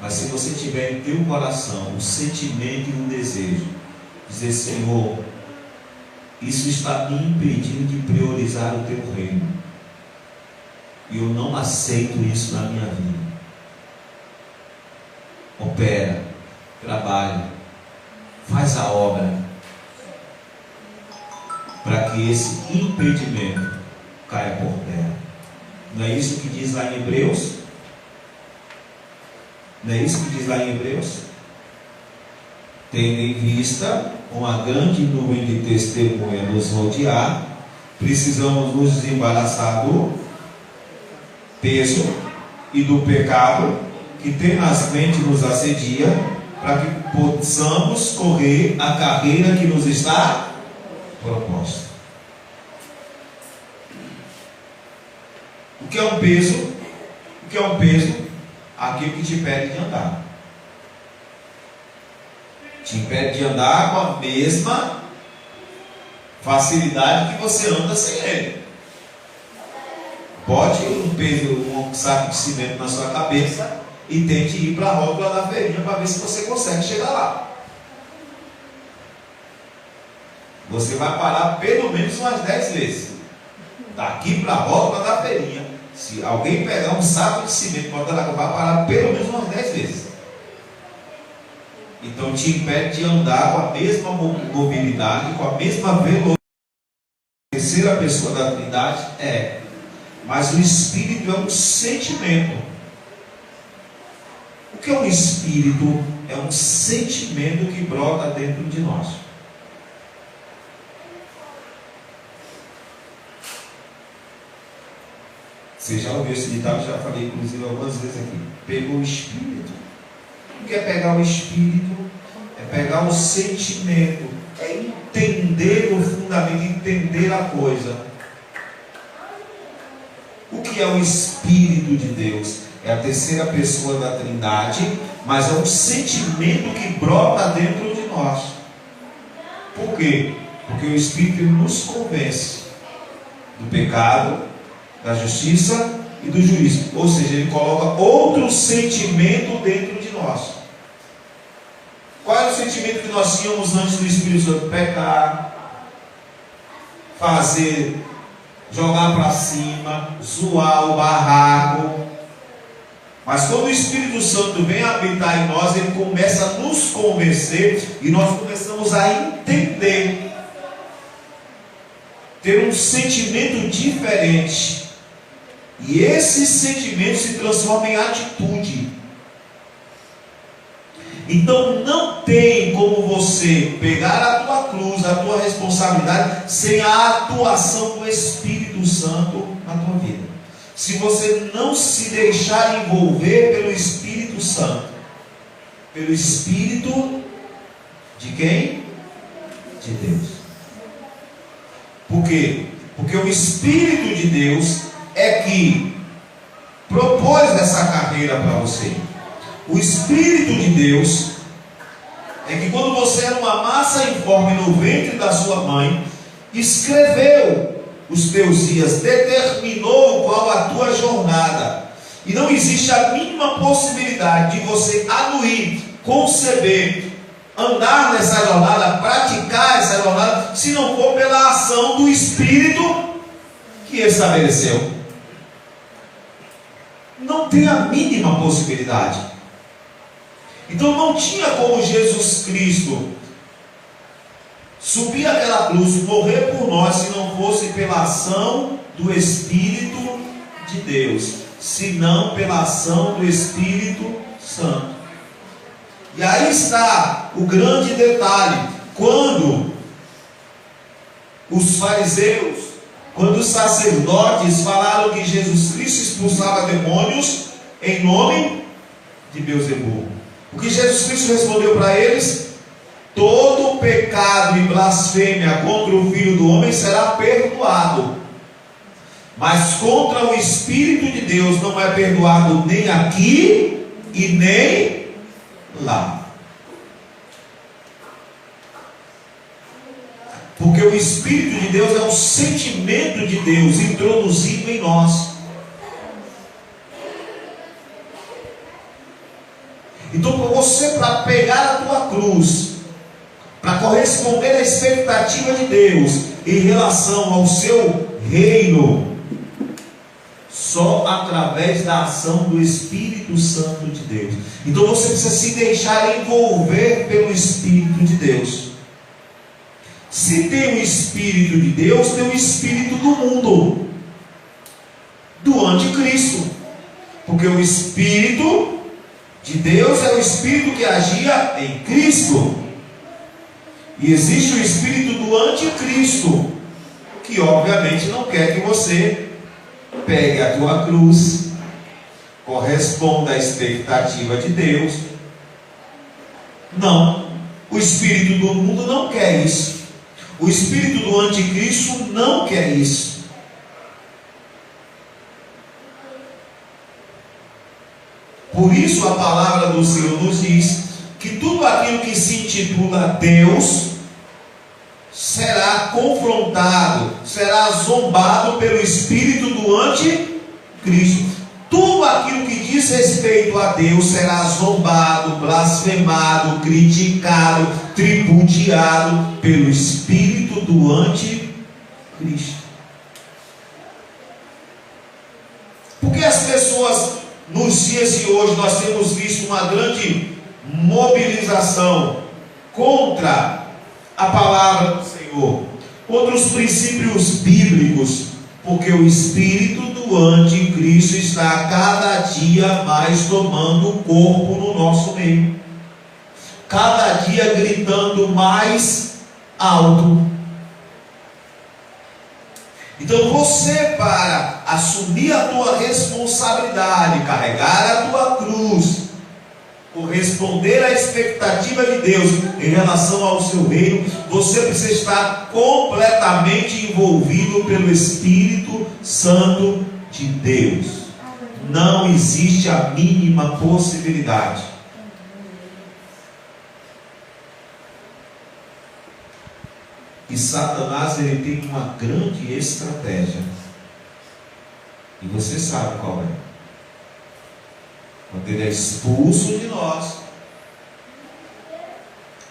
Mas se você tiver em teu coração o sentimento e o desejo, dizer: Senhor, isso está me impedindo de priorizar o teu reino, e eu não aceito isso na minha vida. Opera, trabalha, faz a obra, para que esse impedimento caia por terra. Não é isso que diz lá em Hebreus? Não é isso que diz lá em Hebreus? Tendo em vista uma grande nuvem de testemunha nos rodear, precisamos nos desembaraçar do peso e do pecado que tenazmente nos assedia, para que possamos correr a carreira que nos está proposta. O que é um peso? O que é um peso? Aquilo que te impede de andar. Te impede de andar com a mesma facilidade que você anda sem ele. Bote um peso, um saco de cimento na sua cabeça e tente ir para a rótula da feirinha para ver se você consegue chegar lá. Você vai parar pelo menos umas 10 vezes. Daqui para a rótula da feirinha, se alguém pegar um saco de cimento e botar na vai parar pelo menos umas 10 vezes. Então te impede de andar com a mesma mobilidade, com a mesma velocidade. terceira pessoa da Trindade? É. Mas o Espírito é um sentimento. O que é um Espírito? É um sentimento que brota dentro de nós. Você já ouviu esse ditado? Já falei inclusive algumas vezes aqui. Pegou o Espírito. O que é pegar o Espírito? É pegar o sentimento. É entender o fundamento, entender a coisa. O que é o Espírito de Deus? É a terceira pessoa da Trindade, mas é um sentimento que brota dentro de nós. Por quê? Porque o Espírito nos convence do pecado, da justiça e do juízo. Ou seja, ele coloca outro sentimento dentro de nós. Qual era o sentimento que nós tínhamos antes do Espírito Santo? Pecar, fazer, jogar para cima, zoar o barraco. Mas quando o Espírito Santo vem habitar em nós, ele começa a nos convencer e nós começamos a entender, ter um sentimento diferente. E esse sentimento se transforma em atitude. Então não tem como você pegar a tua cruz, a tua responsabilidade, sem a atuação do Espírito Santo na tua vida. Se você não se deixar envolver pelo Espírito Santo, pelo Espírito de quem? De Deus. Por quê? Porque o Espírito de Deus é que propôs essa carreira para você. O Espírito de Deus é que quando você era uma massa informe no ventre da sua mãe, escreveu os teus dias, determinou qual a tua jornada. E não existe a mínima possibilidade de você anuir, conceber, andar nessa jornada, praticar essa jornada, se não for pela ação do Espírito que estabeleceu. Não tem a mínima possibilidade. Então não tinha como Jesus Cristo subir aquela cruz, morrer por nós, se não fosse pela ação do Espírito de Deus, senão pela ação do Espírito Santo. E aí está o grande detalhe. Quando os fariseus, quando os sacerdotes falaram que Jesus Cristo expulsava demônios em nome de Beelzebul, o que Jesus Cristo respondeu para eles? Todo pecado e blasfêmia contra o Filho do Homem será perdoado, mas contra o Espírito de Deus não é perdoado nem aqui e nem lá. Porque o Espírito de Deus é um sentimento de Deus introduzido em nós. Então, para pegar a tua cruz, para corresponder à expectativa de Deus em relação ao seu reino, só através da ação do Espírito Santo de Deus. Então você precisa se deixar envolver pelo Espírito de Deus. Se tem o Espírito de Deus, tem o Espírito do mundo, do anticristo. Porque o Espírito de Deus é o Espírito que agia em Cristo. E existe o Espírito do anticristo, que obviamente não quer que você pegue a tua cruz, corresponda à expectativa de Deus. Não, o Espírito do mundo não quer isso. O Espírito do anticristo não quer isso. Por isso a palavra do Senhor nos diz que tudo aquilo que se intitula Deus será confrontado, será zombado pelo espírito do anticristo. Tudo aquilo que diz respeito a Deus será zombado, blasfemado, criticado, tripudiado pelo espírito do anticristo. Porque as pessoas, nos dias de hoje, nós temos visto uma grande mobilização contra a palavra do Senhor, Outros princípios bíblicos, porque o espírito do anticristo está cada dia mais tomando corpo no nosso meio, cada dia gritando mais alto. Então você, para assumir a tua responsabilidade, carregar a tua cruz, corresponder à expectativa de Deus em relação ao seu reino, você precisa estar completamente envolvido pelo Espírito Santo de Deus. Não existe a mínima possibilidade. E Satanás, ele tem uma grande estratégia. E você sabe qual é. Quando ele é expulso de nós,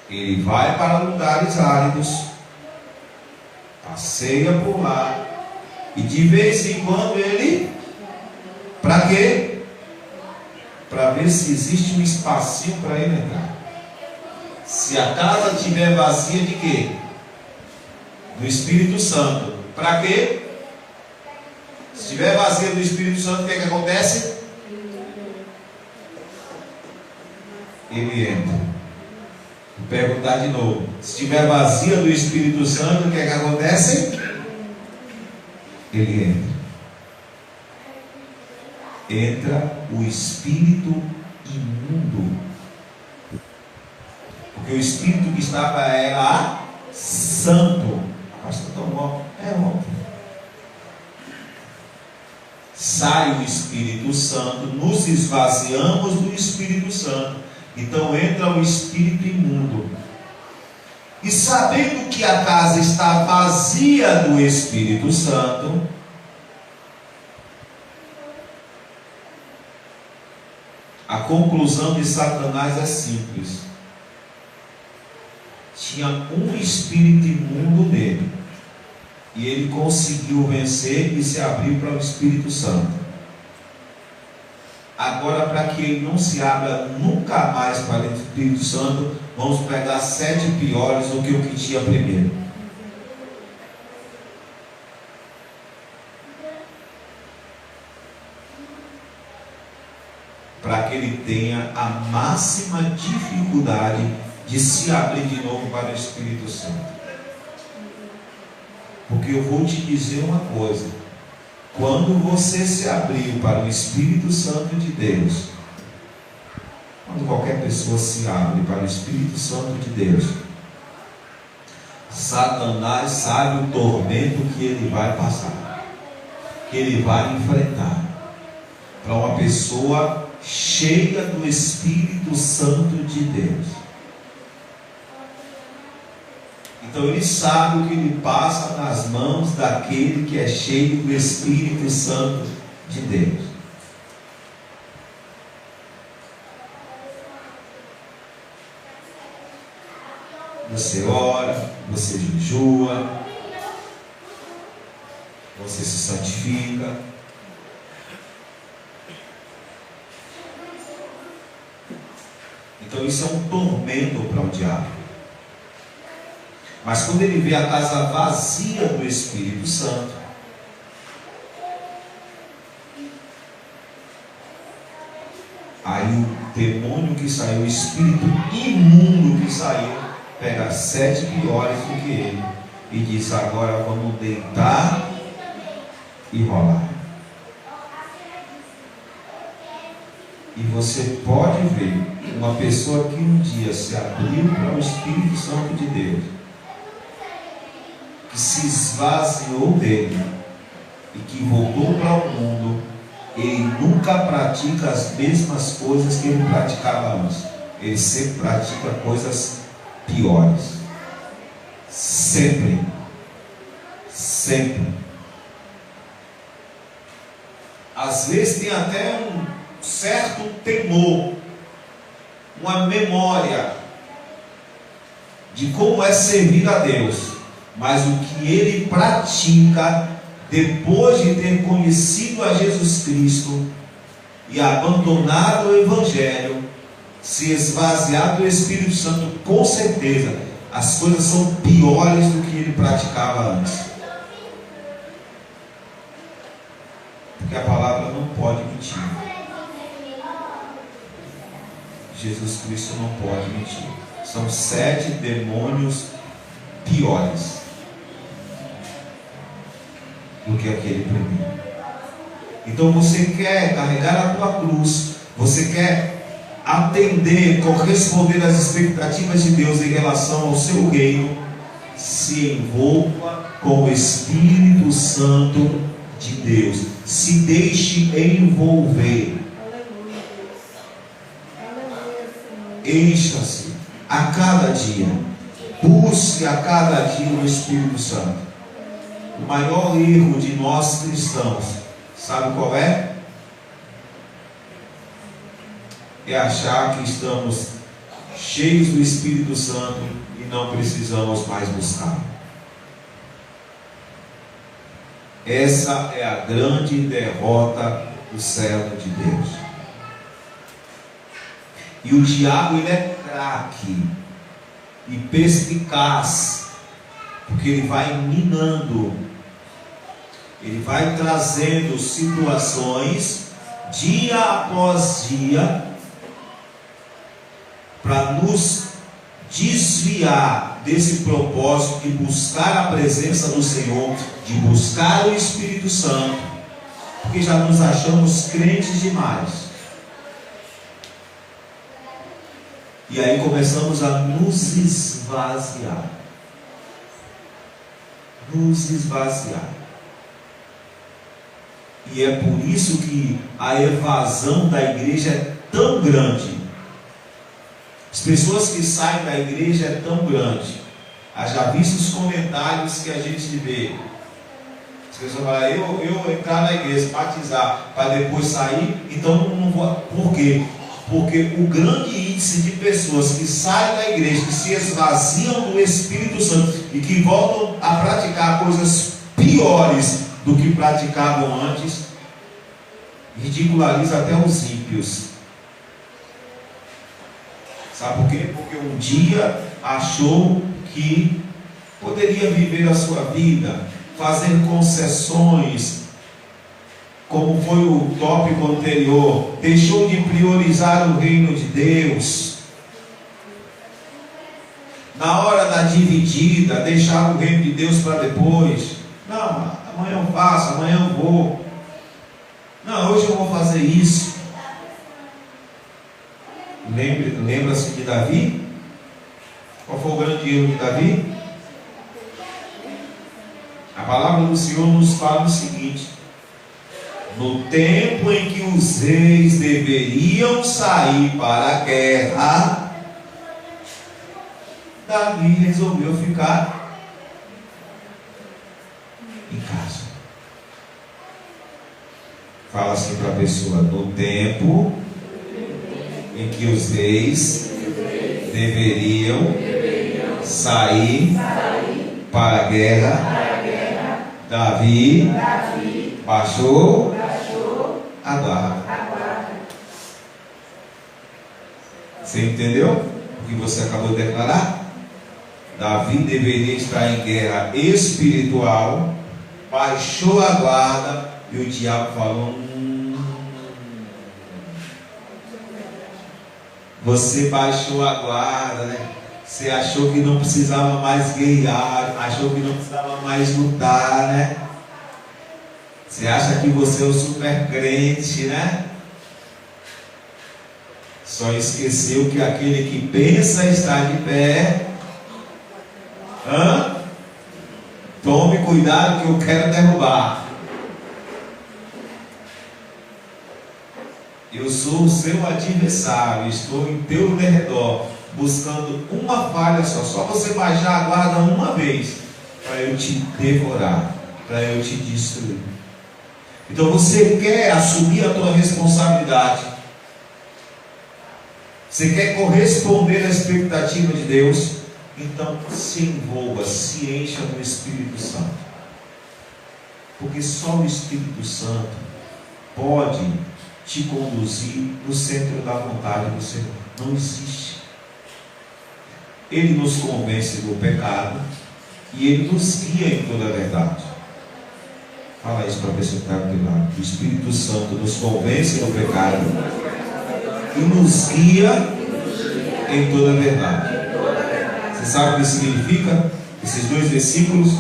ele vai para lugares áridos, passeia por lá, e de vez em quando ele, para quê? Para ver se existe um espacinho para ele entrar. Se a casa estiver vazia de quê? Do Espírito Santo. Para quê? Se estiver vazia do Espírito Santo, o que acontece? Ele entra. Vou perguntar de novo. Se estiver vazia do Espírito Santo, o que acontece? Ele entra. Entra o espírito imundo. Porque o espírito que estava era santo. Pastor, tão bom. É óbvio. Sai o Espírito Santo, nos esvaziamos do Espírito Santo. Então entra o espírito imundo. E sabendo que a casa está vazia do Espírito Santo, a conclusão de Satanás é simples. Tinha um espírito imundo nele, e ele conseguiu vencer e se abriu para o Espírito Santo. Agora, para que ele não se abra nunca mais para o Espírito Santo, vamos pegar 7 piores do que o que tinha primeiro. Para que ele tenha a máxima dificuldade de se abrir de novo para o Espírito Santo. Porque eu vou te dizer uma coisa: quando você se abriu para o Espírito Santo de Deus, quando qualquer pessoa se abre para o Espírito Santo de Deus, Satanás sabe o tormento que ele vai passar, que ele vai enfrentar. Para uma pessoa cheia do Espírito Santo de Deus, então ele sabe o que ele passa nas mãos daquele que é cheio do Espírito Santo de Deus. Você ora, você jejua, você se santifica. Então isso é um tormento para o diabo. Mas quando ele vê a casa vazia do Espírito Santo, aí o demônio que saiu, o espírito imundo que saiu, pega 7 piores do que ele e diz: agora vamos deitar e rolar. E você pode ver uma pessoa que um dia se abriu para o Espírito Santo de Deus, que se esvaziou dele e que voltou para o mundo, ele nunca pratica as mesmas coisas que ele praticava antes. Ele sempre pratica coisas piores. Sempre. Sempre. Às vezes tem até um certo temor, uma memória de como é servir a Deus. Mas o que ele pratica depois de ter conhecido a Jesus Cristo e abandonado o Evangelho, se esvaziar do Espírito Santo, com certeza as coisas são piores do que ele praticava antes. Porque a palavra não pode mentir. Jesus Cristo não pode mentir. São 7 demônios piores do que aquele primeiro. Então você quer carregar a tua cruz, você quer atender, corresponder às expectativas de Deus em relação ao seu reino, se envolva com o Espírito Santo de Deus. Se deixe envolver. Encha-se a cada dia. Busque a cada dia o Espírito Santo. O maior erro de nós cristãos, sabe qual é? É achar que estamos cheios do Espírito Santo e não precisamos mais buscar. Essa é a grande derrota do servo de Deus. E o diabo, ele é craque e perspicaz, porque ele vai minando, ele vai trazendo situações dia após dia para nos desviar desse propósito de buscar a presença do Senhor, de buscar o Espírito Santo, porque já nos achamos crentes demais. E aí começamos a nos esvaziar. Nos esvaziar. E é por isso que a evasão da igreja é tão grande. As pessoas que saem da igreja é tão grande. Já visto os comentários que a gente vê. As pessoas falam, eu entrar na igreja, batizar, para depois sair, então não vou. Por quê? Porque o grande índice de pessoas que saem da igreja, que se esvaziam do Espírito Santo e que voltam a praticar coisas piores do que praticavam antes, ridiculariza até os ímpios. Sabe por quê? Porque um dia achou que poderia viver a sua vida, fazer concessões, como foi o tópico anterior, deixou de priorizar o reino de Deus. Na hora da dividida, deixar o reino de Deus para depois. Não, amanhã eu faço, amanhã eu vou. Não, hoje eu vou fazer isso. Lembra-se de Davi? Qual foi o grande erro de Davi? A palavra do Senhor nos fala o seguinte: no tempo em que os reis deveriam sair para a guerra, Davi resolveu ficar em casa. Fala assim para a pessoa: no tempo em que os reis deveriam sair para a guerra, Davi baixou a guarda. Você entendeu o que você acabou de declarar? Davi deveria estar em guerra espiritual, baixou a guarda e o diabo falou: você baixou a guarda, né? Você achou que não precisava mais guerrear, achou que não precisava mais lutar, né? Você acha que você é o super crente, né? Só esqueceu que aquele que pensa estar de pé, tome cuidado que eu quero derrubar. Eu sou o seu adversário, estou em teu derredor, buscando uma falha só você baixar a guarda uma vez, para eu te devorar, para eu te destruir. Então você quer assumir a tua responsabilidade, você quer corresponder à expectativa de Deus, então se envolva, se encha do Espírito Santo, porque só o Espírito Santo pode te conduzir no centro da vontade do Senhor. Não existe. Ele nos convence do pecado e Ele nos guia em toda a verdade. Fala isso para a pessoa que está do teu lado. O Espírito Santo nos convence do pecado e nos guia em toda a verdade. Você sabe o que significa esses dois versículos?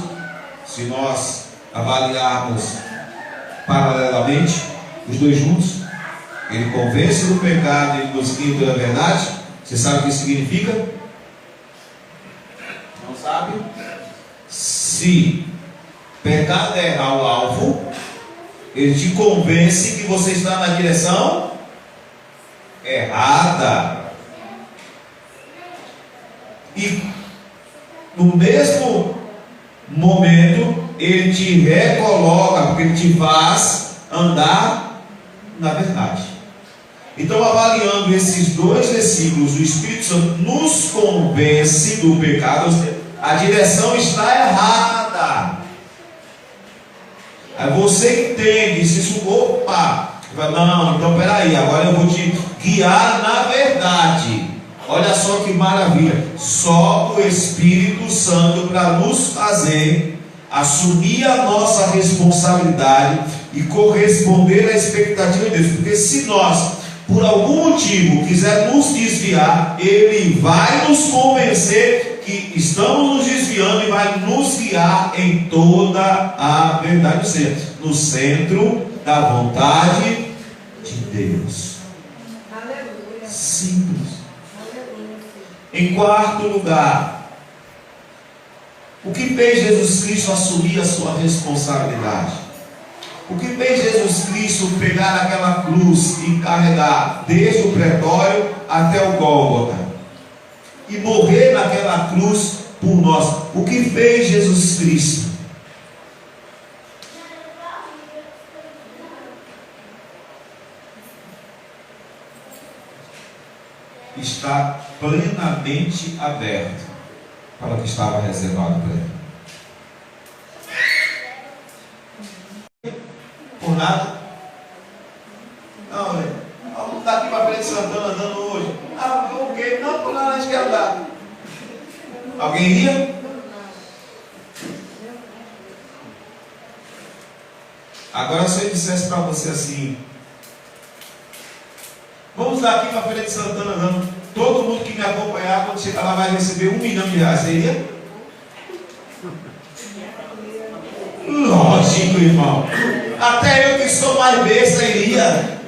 Se nós avaliarmos paralelamente, os dois juntos, Ele convence do pecado e nos guia em toda a verdade. Você sabe o que significa? Não sabe? Se pecado é errar o alvo, Ele te convence que você está na direção errada. E no mesmo momento Ele te recoloca, porque Ele te faz andar na verdade. Então, avaliando esses dois versículos, o Espírito Santo nos convence do pecado. A direção está errada. Aí você entende, se isso, opa, não, então peraí, agora eu vou te guiar na verdade. Olha só que maravilha. Só o Espírito Santo para nos fazer assumir a nossa responsabilidade e corresponder à expectativa de Deus. Porque se nós, por algum motivo, quiser nos desviar, Ele vai nos convencer que estamos nos desviando e vai nos guiar em toda a verdade, ou seja, no centro da vontade de Deus. Aleluia. Simples. Aleluia. Em quarto lugar, o que fez Jesus Cristo assumir a sua responsabilidade? O que fez Jesus Cristo pegar aquela cruz e carregar desde o pretório até o Gólgota e morrer naquela cruz por nós? O que fez Jesus Cristo? Está plenamente aberto para o que estava reservado para Ele. Por nada. Não, vamos estar aqui para frente Santana andando hoje. Ah, o quê? Não, por lá a gente quer andar. Alguém iria? Agora, se eu dissesse para você assim: vamos daqui para Feira de Santana andando, todo mundo que me acompanhar, quando chegar lá, vai receber R$1 milhão. Você iria? Lógico, irmão. Até eu que sou mais besta iria.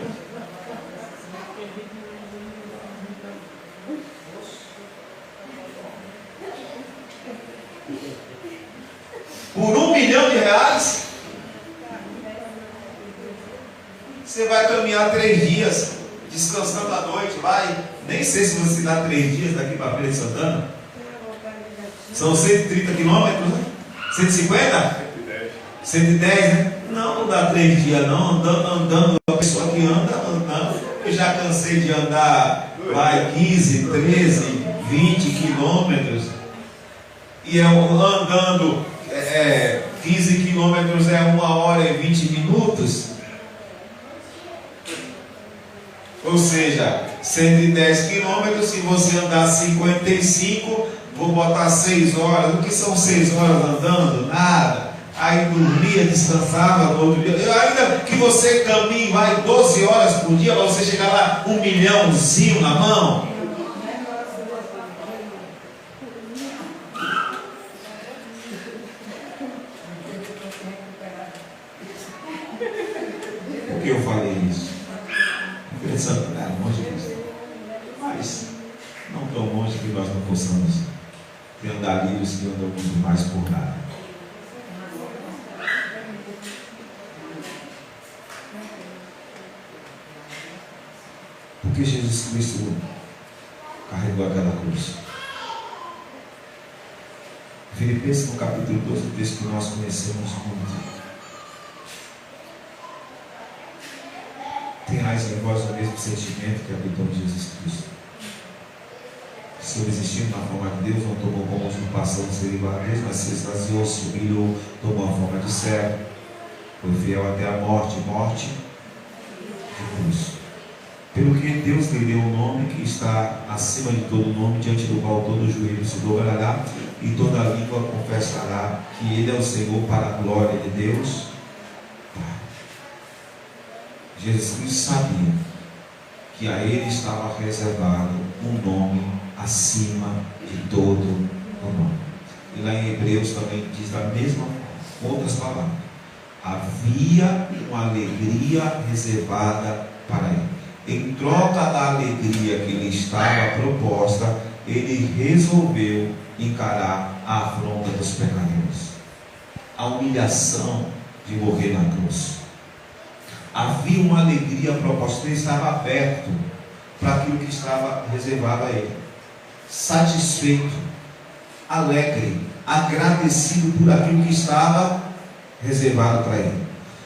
Por R$1 milhão, você vai caminhar 3 dias, descansando à noite, vai. Nem sei se você dá 3 dias daqui para Feira de Santana. São 130 quilômetros, né? 150? 110, né? Não dá 3 dias não, andando, a pessoa que anda andando. Eu já cansei de andar, vai, 15, 13, 20 quilômetros. E eu andando 15 quilômetros é 1h20. Ou seja, 110 quilômetros, se você andar 55, vou botar 6 horas. O que são 6 horas andando? Nada. Aí dormia, descansava no outro dia. Ainda que você caminhe, vai 12 horas por dia, para você chegar lá, R$1 milhãozinho na mão. Por que eu falei isso? Pensando, longe disso. Mas não tão longe que nós não possamos ter andalhos que andam muito mais por nada. Porque Jesus Cristo carregou aquela cruz. Filipenses no capítulo 12, o texto que nós conhecemos muito. Tenhais em vós o mesmo sentimento que habitou em Jesus Cristo. Se eu existir na forma de Deus, não tomou como usurpação de ser igual a Deus, mas se esvaziou, se humilhou, tomou a forma de servo, foi fiel até a morte de cruz. Pelo que Deus lhe deu um nome que está acima de todo nome, diante do qual todo joelho se dobrará e toda língua confessará que Ele é o Senhor, para a glória de Deus Pai. Jesus Cristo sabia que a Ele estava reservado um nome acima de todo o nome. E lá em Hebreus também diz da mesma forma, outras palavras: havia uma alegria reservada para Ele. Em troca da alegria que lhe estava proposta, Ele resolveu encarar a afronta dos pecadores, a humilhação de morrer na cruz. Havia uma alegria proposta, Ele estava aberto para aquilo que estava reservado a Ele, satisfeito, alegre, agradecido por aquilo que estava reservado para Ele.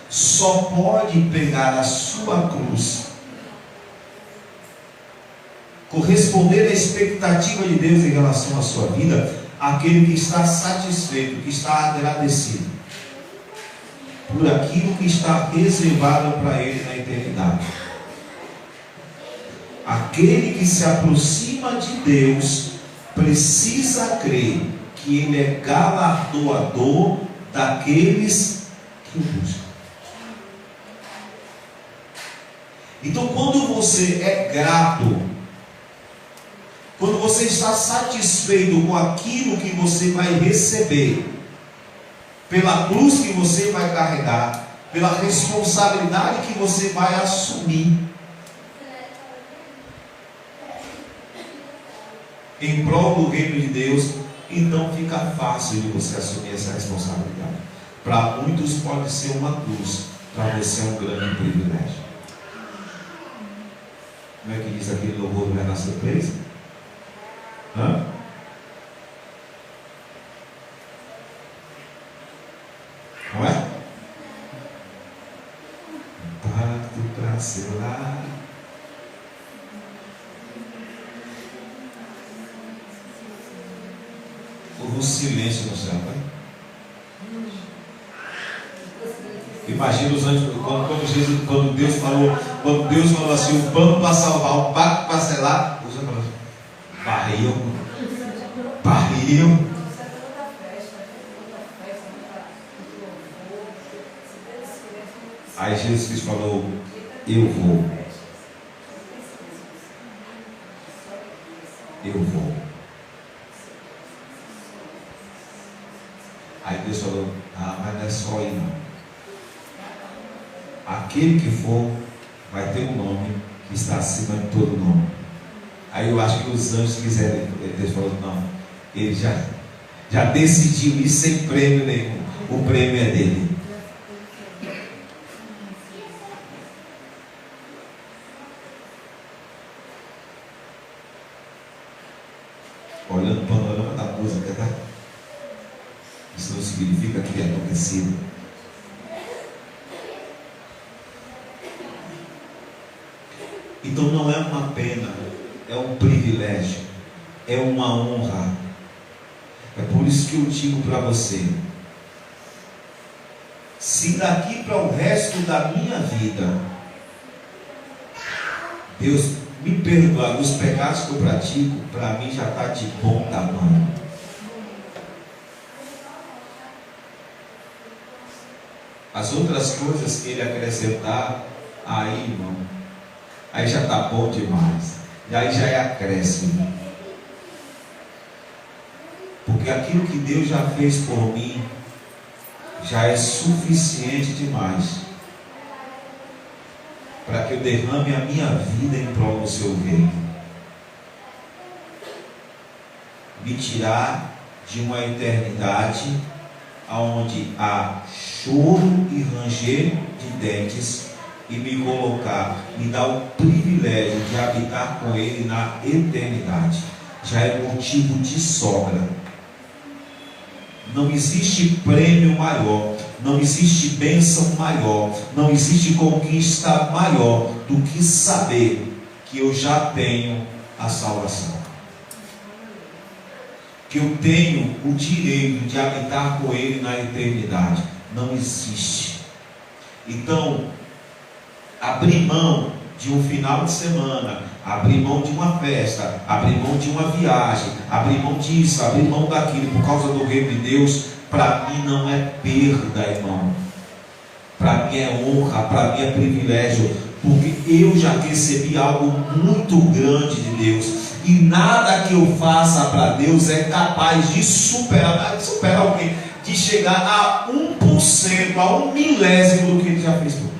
Só pode pegar a sua cruz, corresponder à expectativa de Deus em relação à sua vida, aquele que está satisfeito, que está agradecido por aquilo que está reservado para ele na eternidade. Aquele que se aproxima de Deus precisa crer que Ele é galardoador daqueles que o buscam. Então, quando você é grato, quando você está satisfeito com aquilo que você vai receber, pela cruz que você vai carregar, pela responsabilidade que você vai assumir em prol do reino de Deus, então fica fácil de você assumir essa responsabilidade. Para muitos pode ser uma cruz, para você é um grande privilégio. Como é que diz aquele louvor do Renato Surpresa? Hã? Não é? Um pacto para selar. Houve um silêncio no céu, né? Imagina os anjos, quando Deus falou assim, o pano para salvar, o pacto para selar, os anjos falaram, barriam. Aí Jesus Cristo falou: eu vou. Aí Deus falou: mas não é só ir não. Aquele que for vai ter um nome que está acima de todo nome. Aí eu acho que os anjos quiserem. Deus falou: não, ele já decidiu ir sem prêmio nenhum. O prêmio é dele. Olhando o panorama da música, tá? Isso não significa que é acontecido. Então não é uma pena, é um privilégio, é uma honra. É por isso que eu digo para você: se daqui para o resto da minha vida Deus me perdoar dos pecados que eu pratico, para mim já está de bom tamanho. As outras coisas que Ele acrescentar, aí, irmão, aí já está bom demais. E aí já é acréscimo. Porque aquilo que Deus já fez por mim já é suficiente demais para que eu derrame a minha vida em prol do seu reino. Me tirar de uma eternidade onde há choro e ranger de dentes e me colocar, me dar o privilégio de habitar com Ele na eternidade. Já é motivo de sobra. Não existe prêmio maior, não existe bênção maior, não existe conquista maior do que saber que eu já tenho a salvação, que eu tenho o direito de habitar com Ele na eternidade. Não existe. Então, abrir mão de um final de semana, abrir mão de uma festa, abrir mão de uma viagem, abrir mão disso, abrir mão daquilo por causa do reino de Deus, para mim não é perda, irmão. Para mim é honra, para mim é privilégio, porque eu já recebi algo muito grande de Deus. E nada que eu faça para Deus é capaz de superar o quê? De chegar a 1%, a 1 milésimo do que Ele já fez por mim.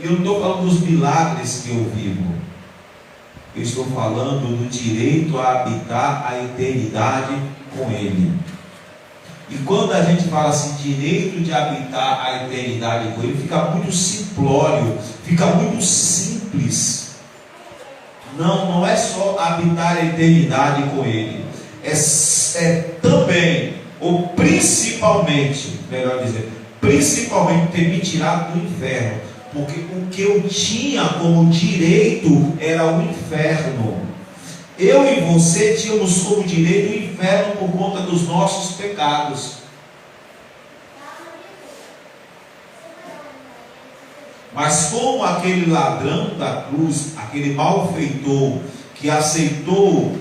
Eu não estou falando dos milagres que eu vivo. Eu estou falando do direito a habitar a eternidade com Ele. E quando a gente fala assim, direito de habitar a eternidade com Ele, fica muito simplório, fica muito simples. Não é só habitar a eternidade com Ele, é também, ou principalmente, melhor dizer, principalmente ter me tirado do inferno, porque o que eu tinha como direito era o inferno. Eu e você tínhamos como direito o inferno por conta dos nossos pecados. Mas como aquele ladrão da cruz, aquele malfeitor que aceitou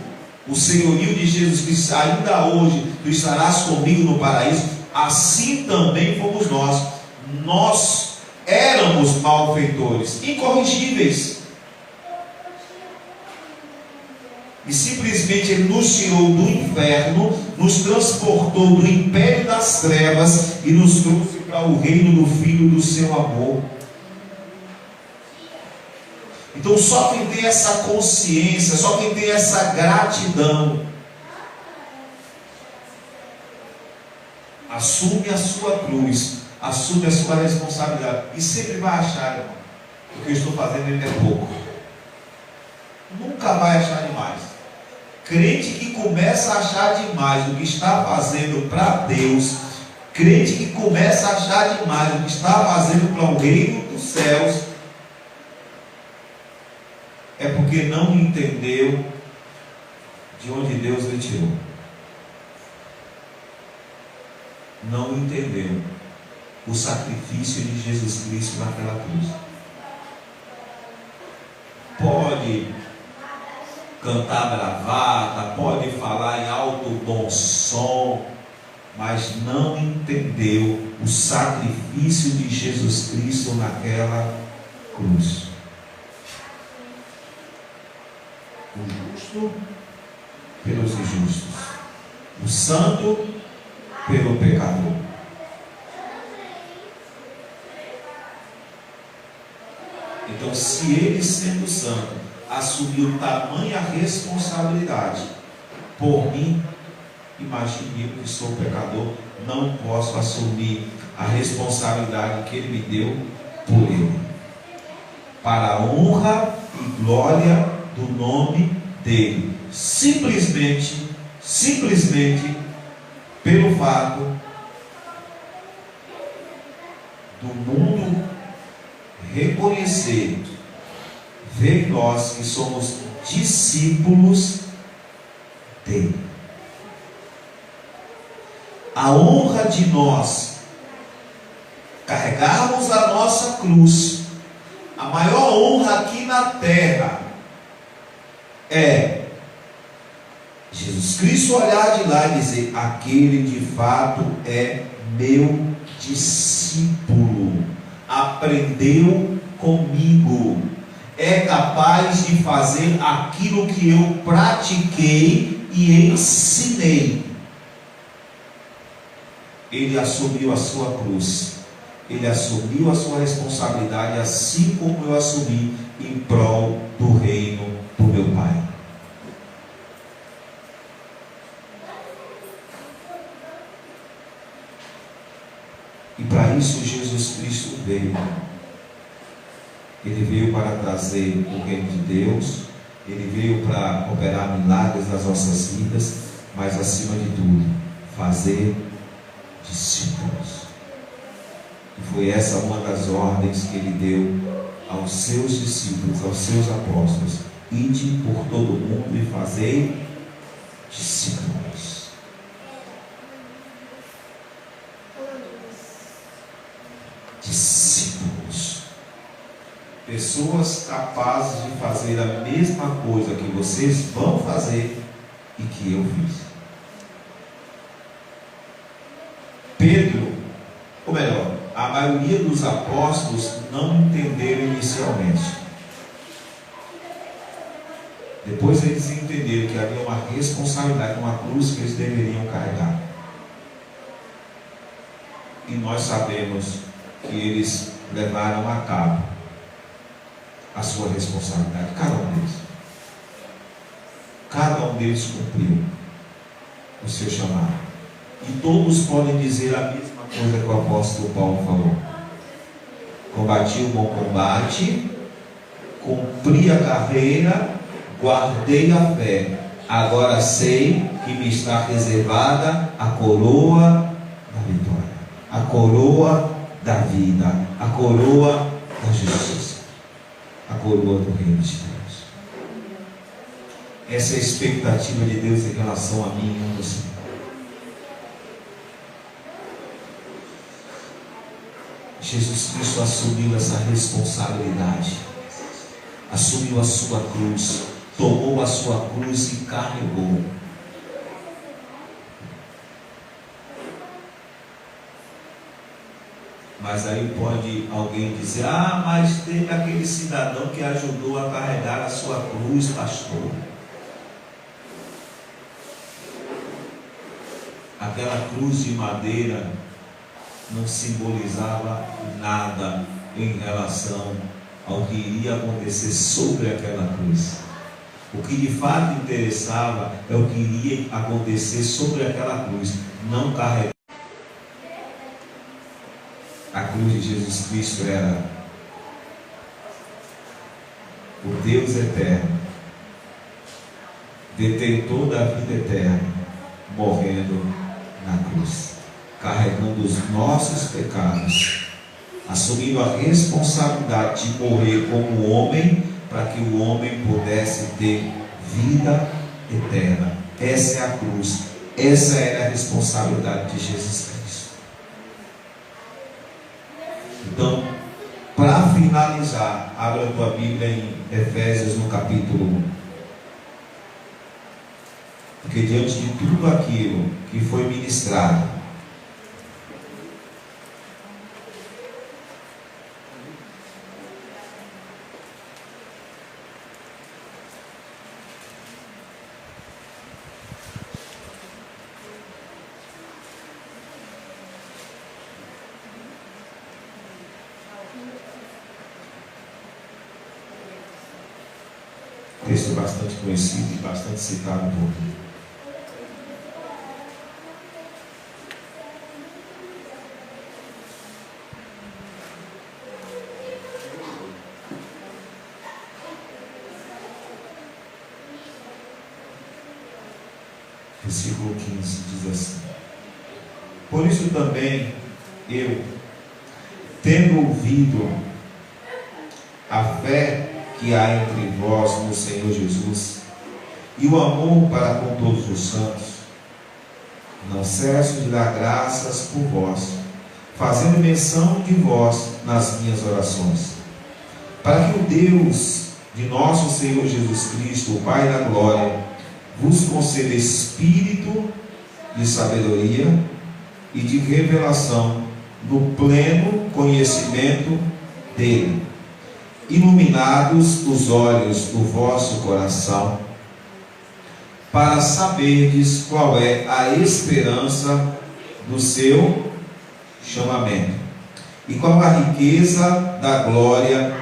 o senhorio de Jesus Cristo, ainda hoje tu estarás comigo no paraíso, assim também fomos nós. Nós éramos malfeitores, incorrigíveis. E simplesmente Ele nos tirou do inferno, nos transportou do império das trevas e nos trouxe para o reino do Filho do seu amor. Então só quem tem essa consciência, só quem tem essa gratidão, assume a sua cruz, assume a sua responsabilidade, e sempre vai achar, irmão, o que eu estou fazendo ainda é pouco. Nunca vai achar demais. Crente que começa a achar demais o que está fazendo para Deus, crente que começa a achar demais o que está fazendo para o reino dos céus, é porque não entendeu de onde Deus lhe tirou. Não entendeu o sacrifício de Jesus Cristo naquela cruz. Pode cantar bravata, pode falar em alto bom som, mas não entendeu o sacrifício de Jesus Cristo naquela cruz. O justo pelos injustos, o santo pelo pecador. Então, se ele, sendo santo, assumiu tamanha responsabilidade por mim, imagine eu que sou pecador, não posso assumir a responsabilidade que ele me deu por ele, para a honra e glória do nome dele, simplesmente pelo fato do mundo reconhecer, ver nós que somos discípulos dele. A honra de nós carregarmos a nossa cruz, a maior honra aqui na terra é Jesus Cristo olhar de lá e dizer: aquele de fato é meu discípulo, aprendeu comigo, é capaz de fazer aquilo que eu pratiquei e ensinei. Ele assumiu a sua cruz, ele assumiu a sua responsabilidade, assim como eu assumi em prol do reino do meu Pai. E para isso Jesus Cristo veio. Ele veio para trazer o reino de Deus, ele veio para operar milagres nas nossas vidas, mas acima de tudo, fazer discípulos. E foi essa uma das ordens que ele deu aos seus discípulos, aos seus apóstolos: ide por todo mundo e fazei discípulos. Discípulos. Pessoas capazes de fazer a mesma coisa que vocês vão fazer e que eu fiz. Pedro, ou melhor, a maioria dos apóstolos não entenderam inicialmente. Depois eles entenderam que havia uma responsabilidade, uma cruz que eles deveriam carregar. E nós sabemos que eles levaram a cabo a sua responsabilidade, cada um deles. Cada um deles cumpriu o seu chamado. E todos podem dizer a mesma coisa que o apóstolo Paulo falou: combati o bom combate, cumpri a carreira, guardei a fé, agora sei que me está reservada a coroa da vitória, a coroa da vida, a coroa da justiça, a coroa do reino de Deus. Essa é a expectativa de Deus em relação a mim e a você. Jesus Cristo assumiu essa responsabilidade, assumiu a sua cruz, tomou a sua cruz e carregou. Mas aí pode alguém dizer: ah, mas teve aquele cidadão que ajudou a carregar a sua cruz, pastor. Aquela cruz de madeira não simbolizava nada em relação ao que iria acontecer sobre aquela cruz. O que de fato interessava é o que iria acontecer sobre aquela cruz, não carregar. A cruz de Jesus Cristo era o Deus eterno, detentor da vida eterna, morrendo na cruz, carregando os nossos pecados, assumindo a responsabilidade de morrer como homem, para que o homem pudesse ter vida eterna. Essa é a cruz, essa era a responsabilidade de Jesus Cristo. Então, para finalizar, abra a tua Bíblia em Efésios no capítulo 1. Porque diante de tudo aquilo que foi ministrado, texto bastante conhecido e bastante citado por mim. Versículo 15 diz assim: por isso também eu, tendo ouvido a fé que há entre vós no Senhor Jesus e o amor para com todos os santos, não cesso de dar graças por vós, fazendo menção de vós nas minhas orações, para que o Deus de nosso Senhor Jesus Cristo, o Pai da glória, vos conceda espírito de sabedoria e de revelação no pleno conhecimento dele, iluminados os olhos do vosso coração, para saberdes qual é a esperança do seu chamamento, e qual a riqueza da glória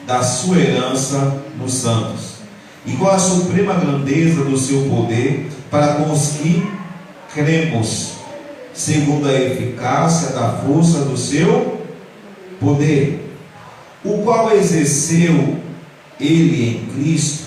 da sua herança nos santos, e qual a suprema grandeza do seu poder para com os que cremos, segundo a eficácia da força do seu poder, o qual exerceu ele em Cristo,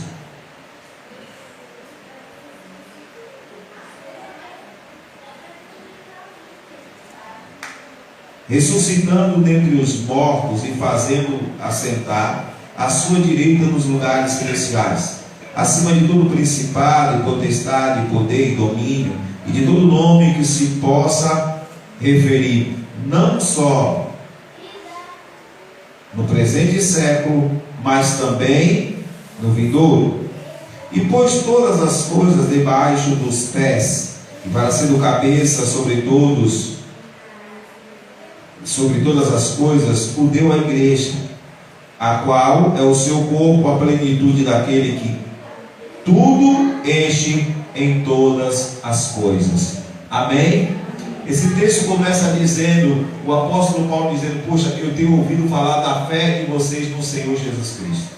ressuscitando dentre os mortos e fazendo assentar à sua direita nos lugares celestiais, acima de todo principado, potestade, poder e domínio, e de todo nome que se possa referir, não só no presente século, mas também no vindouro. E pôs todas as coisas debaixo dos pés, e para ser o cabeça sobre todas as coisas, o deu à igreja, a qual é o seu corpo, a plenitude daquele que tudo enche em todas as coisas. Amém? Esse texto começa dizendo, o apóstolo Paulo dizendo: poxa, eu tenho ouvido falar da fé de vocês no Senhor Jesus Cristo,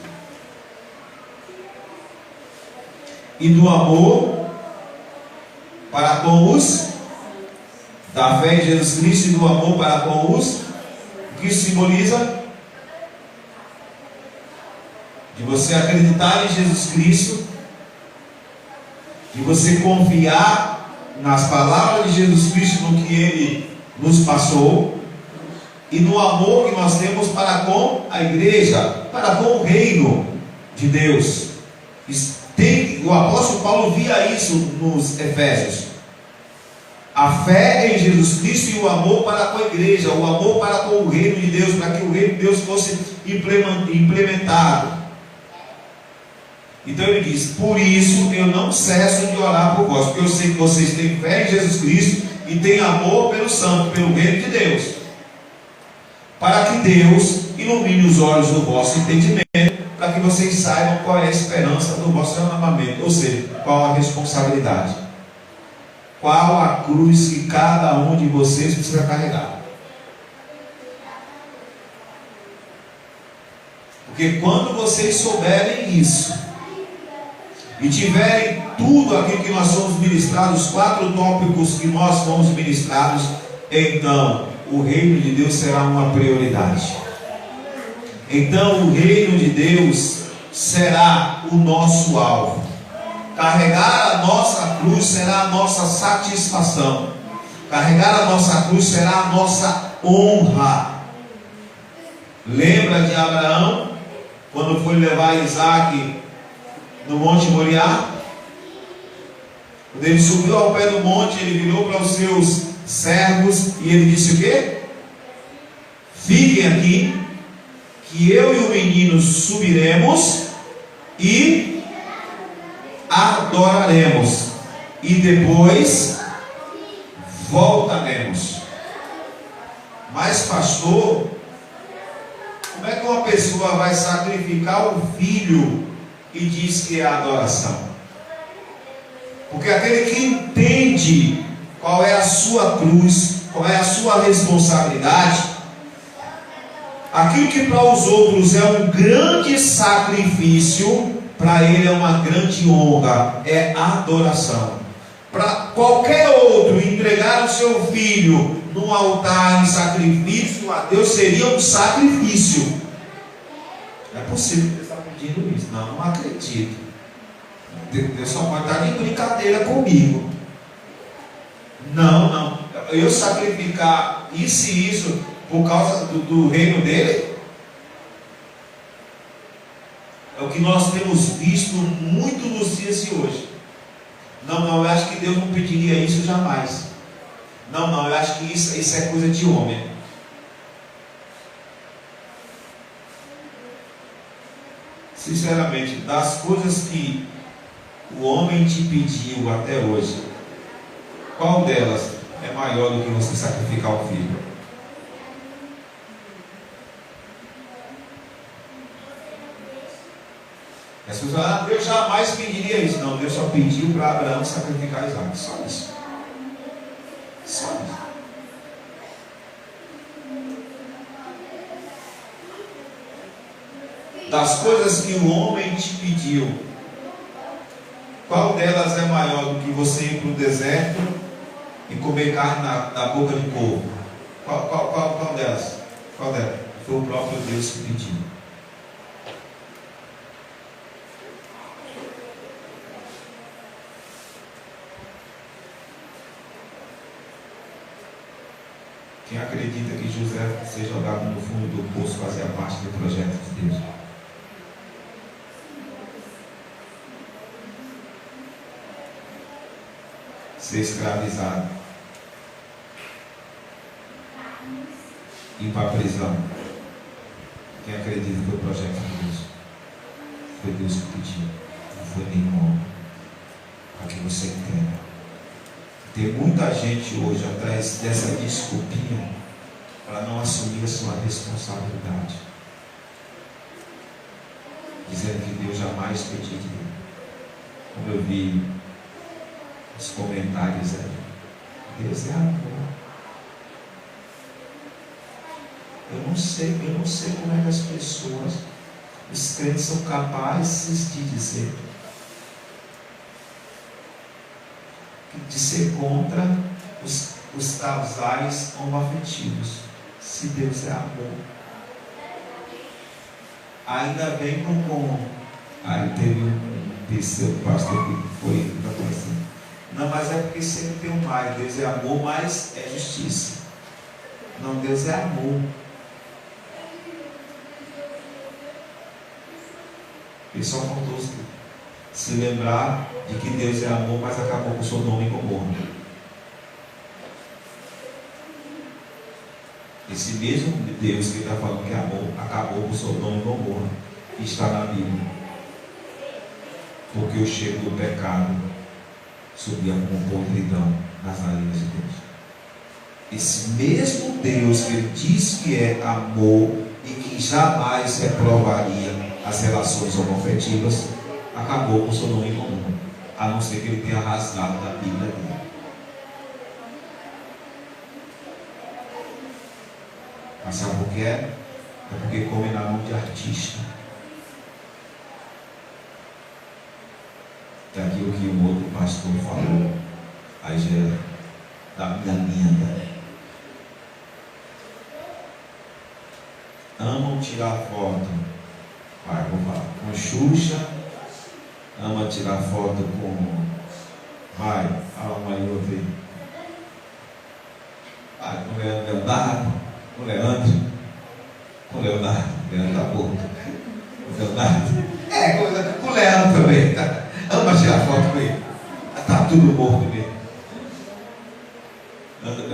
e do amor para com os, da fé em Jesus Cristo e do amor para com os, o que simboliza? De você acreditar em Jesus Cristo, de você confiar nas palavras de Jesus Cristo, no que Ele nos passou, e no amor que nós temos para com a igreja, para com o reino de Deus. O apóstolo Paulo via isso nos Efésios: a fé em Jesus Cristo e o amor para com a igreja, o amor para com o reino de Deus, para que o reino de Deus fosse implementado. Então ele diz: por isso eu não cesso de orar por vós, porque eu sei que vocês têm fé em Jesus Cristo e têm amor pelo santo, pelo reino de Deus, para que Deus ilumine os olhos do vosso entendimento, para que vocês saibam qual é a esperança do vosso chamamento, ou seja, qual a responsabilidade, qual a cruz que cada um de vocês precisa carregar. Porque quando vocês souberem isso e tiverem tudo aquilo que nós somos ministrados, os 4 tópicos que nós fomos ministrados, então o reino de Deus será uma prioridade. Então o reino de Deus será o nosso alvo. Carregar a nossa cruz será a nossa satisfação. Carregar a nossa cruz será a nossa honra. Lembra de Abraão, quando foi levar Isaac no Monte Moriá? Quando ele subiu ao pé do monte, ele virou para os seus servos e ele disse o quê? Fiquem aqui, que eu e o menino subiremos e adoraremos, e depois voltaremos. Mas pastor, como é que uma pessoa vai sacrificar o filho e diz que é adoração? Porque aquele que entende qual é a sua cruz, qual é a sua responsabilidade, aquilo que para os outros é um grande sacrifício, para ele é uma grande honra, é adoração. Para qualquer outro, entregar o seu filho num altar em sacrifício a Deus seria um sacrifício. É possível que Deus está pedindo isso? Não, não acredito. Deus só pode estar de brincadeira comigo. Não. Eu sacrificar isso e isso por causa do reino dele? É o que nós temos visto muito nos dias de hoje. Não, eu acho que Deus não pediria isso jamais. Não, eu acho que isso é coisa de homem. Sinceramente, das coisas que o homem te pediu até hoje, qual delas é maior do que você sacrificar o filho? As pessoas falam: Deus jamais pediria isso. Não, Deus só pediu para Abraão sacrificar Isaac. Só isso. Só isso. Das coisas que o homem te pediu, qual delas é maior do que você ir para o deserto e comer carne na boca de porco? Qual delas? Qual delas? Foi o próprio Deus que pediu. Quem acredita que José ser jogado no fundo do poço fazia parte do projeto de Deus? Ser escravizado, ir para a prisão. Quem acredita que foi o projeto de Deus? Foi Deus que pediu, não foi nenhum homem. Para que você entenda. Tem muita gente hoje atrás dessa desculpinha para não assumir a sua responsabilidade, dizendo que Deus jamais pediria. Como eu vi os comentários aí, Deus é amor. Eu não sei como é que as pessoas, os crentes, são capazes de dizer, de ser contra os casais homoafetivos, se Deus é amor. Ainda vem com aí teve um terceiro pastor que foi assim, não, mas é porque sempre tem um mais. Deus é amor, mas é justiça. Não, Deus é amor. Ele só faltou se lembrar de que Deus é amor, mas acabou com Sodoma e Gomorra. Esse mesmo Deus que está falando que é amor, acabou com Sodoma e Gomorra, que está na Bíblia. Porque o cheiro do pecado subia com podridão nas narinas de Deus. Esse mesmo Deus que ele diz que é amor e que jamais reprovaria as relações homoafetivas, acabou com Sodoma e Gomorra, a não ser que ele tenha rasgado da Bíblia dele. Mas sabe por que é? É porque come na mão de artista. Daquilo que o outro pastor falou, aí já é da minha linda. Amam tirar foto, vou falar, com Xuxa, ama tirar foto com, fala uma e outra aí, com Leonardo, com Leonardo tá morto, com Leonardo, com o Leandro também, tá? Ama tirar foto com ele, tá tudo morto mesmo.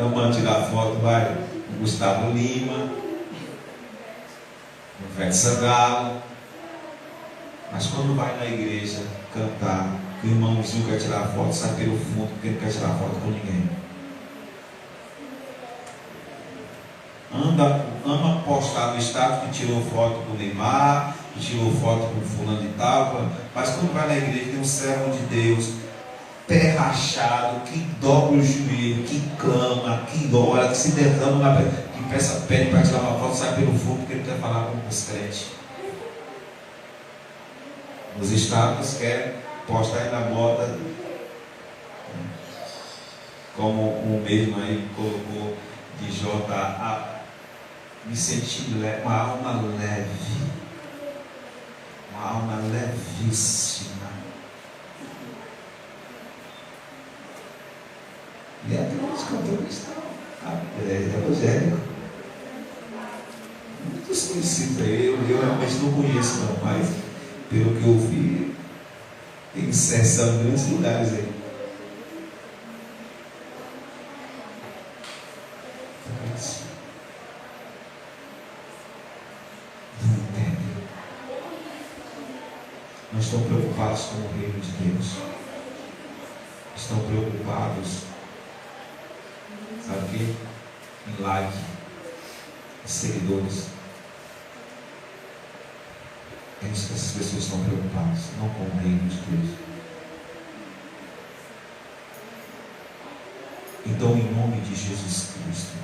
Ama tirar foto, com Gustavo Lima, com Fete Sangalo. Mas quando vai na igreja cantar, que o irmãozinho quer tirar foto, sai pelo fundo, porque ele não quer tirar foto com ninguém. Ama postar no status que tirou foto com o Neymar, que tirou foto com fulano de tal, mas quando vai na igreja tem um servo de Deus, pé rachado, que dobra o joelho, que clama, que ora, que se derrama na que pede para tirar uma foto, sai pelo fundo, porque ele quer falar com os crentes. Os estados querem postar aí na moda, como o mesmo aí colocou de J.A. Me sentindo uma alma leve, uma alma levíssima. E até os cantores estão evangélicos. Muito desconhecido aí, eu realmente não conheço não, mas pelo que eu vi, tem inserção em grandes lugares aí. Não entendem. Não estão preocupados com o reino de Deus. Estão preocupados, sabe o quê? Em like, em seguidores. É isso que essas pessoas estão preocupadas, não com o reino de Deus. Então, em nome de Jesus Cristo,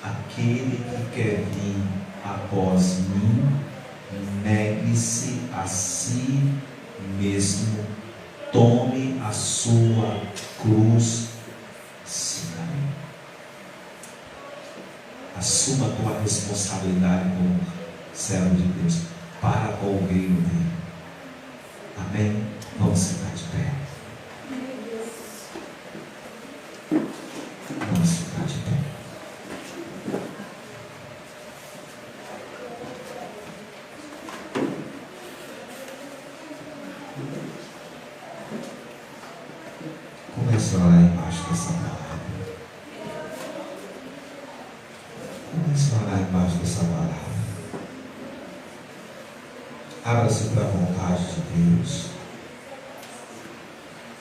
aquele que quer vir após mim, negue-se a si mesmo, tome a sua cruz, siga-me. Assuma a tua responsabilidade como servo de Deus para com o reino dele. Amém? Vamos ficar de pé. Vamos ficar de pé. Começa lá embaixo dessa palavra. Começa lá embaixo dessa palavra. Abra-se para a vontade de Deus.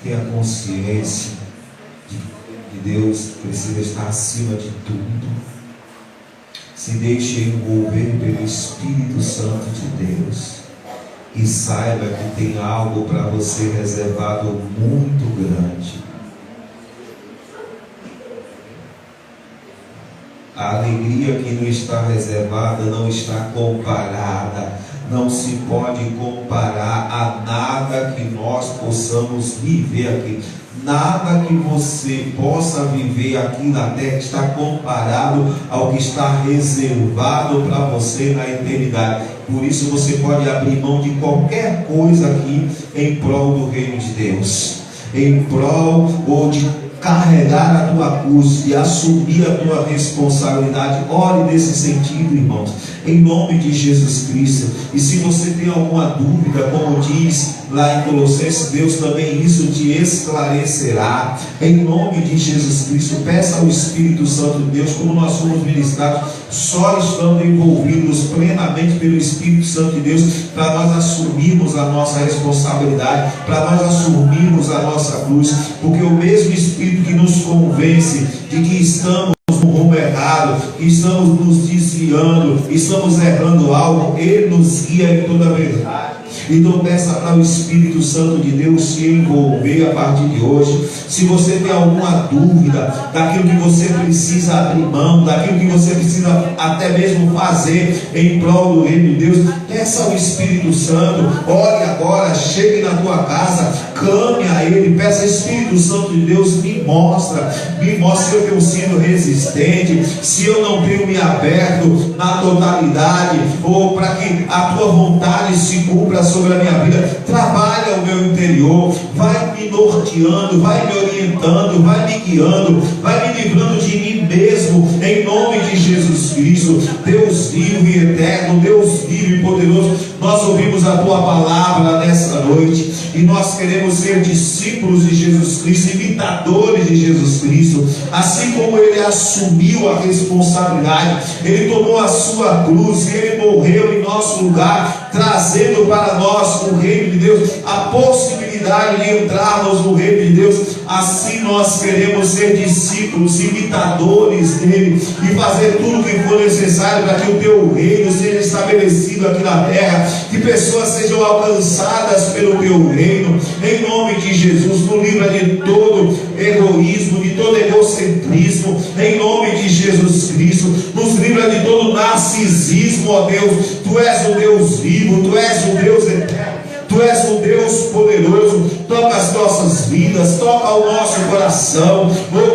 Tenha consciência de que Deus precisa estar acima de tudo. Se deixe envolver pelo Espírito Santo de Deus. E saiba que tem algo para você reservado muito grande. A alegria que não está reservada não está comparada. Não se pode comparar a nada que nós possamos viver aqui. Nada que você possa viver aqui na terra está comparado ao que está reservado para você na eternidade. Por isso você pode abrir mão de qualquer coisa aqui em prol do reino de Deus, em prol ou de carregar a tua cruz e assumir a tua responsabilidade. Ore nesse sentido, irmãos, em nome de Jesus Cristo. E se você tem alguma dúvida, como diz lá em Colossenses, Deus também isso te esclarecerá. Em nome de Jesus Cristo, peça ao Espírito Santo de Deus, como nós somos ministrados, só estando envolvidos plenamente pelo Espírito Santo de Deus, para nós assumirmos a nossa responsabilidade, para nós assumirmos a nossa cruz, porque o mesmo Espírito que nos convence de que estamos no rumo errado, que estamos nos desviando, estamos errando algo, Ele nos guia em toda a verdade. Então peça para o Espírito Santo de Deus se envolver a partir de hoje. Se você tem alguma dúvida daquilo que você precisa abrir mão, daquilo que você precisa até mesmo fazer em prol do reino de Deus, peça ao Espírito Santo. Ore agora, chegue na tua casa, clame a Ele, peça: Espírito Santo de Deus, me mostra se eu tenho sido resistente, se eu não tenho me aberto na totalidade, ou para que a tua vontade se cumpra sobre a minha vida. Trabalha o meu interior, vai me norteando, vai me orientando, vai me guiando, vai me livrando de mim mesmo, em nome de Jesus Cristo. Deus vivo e eterno, Deus vivo e poderoso, nós ouvimos a tua palavra nessa noite e nós queremos ser discípulos de Jesus Cristo, imitadores de Jesus Cristo. Assim como Ele assumiu a responsabilidade, Ele tomou a sua cruz e Ele morreu em nosso lugar, trazendo para nós o reino de Deus, a possibilidade de entrarmos no reino de Deus. Assim nós queremos ser discípulos, imitadores dele, e fazer tudo o que for necessário para que o teu reino seja estabelecido aqui na terra, que pessoas sejam alcançadas pelo teu reino, em nome de Jesus. Nos livra de todo egoísmo, de todo egocentrismo, em nome de Jesus Cristo. Nos livra de todo narcisismo, ó Deus. Tu és o Deus vivo, Tu és o Deus eterno, Tu és o Deus poderoso. Toca as nossas vidas, toca o nosso coração,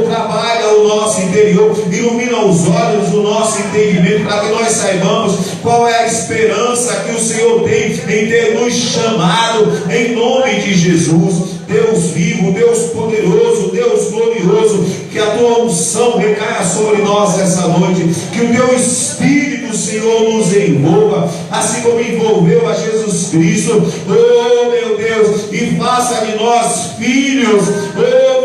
trabalha o nosso interior, ilumina os olhos do nosso entendimento, para que nós saibamos qual é a esperança que o Senhor tem em ter nos chamado, em nome de Jesus. Deus vivo, Deus poderoso, Deus glorioso, que a tua unção recaia sobre nós essa noite, que o teu Espírito, Senhor, nos envolva, assim como envolveu a Jesus Cristo, oh meu Deus, e faça de nós filhos,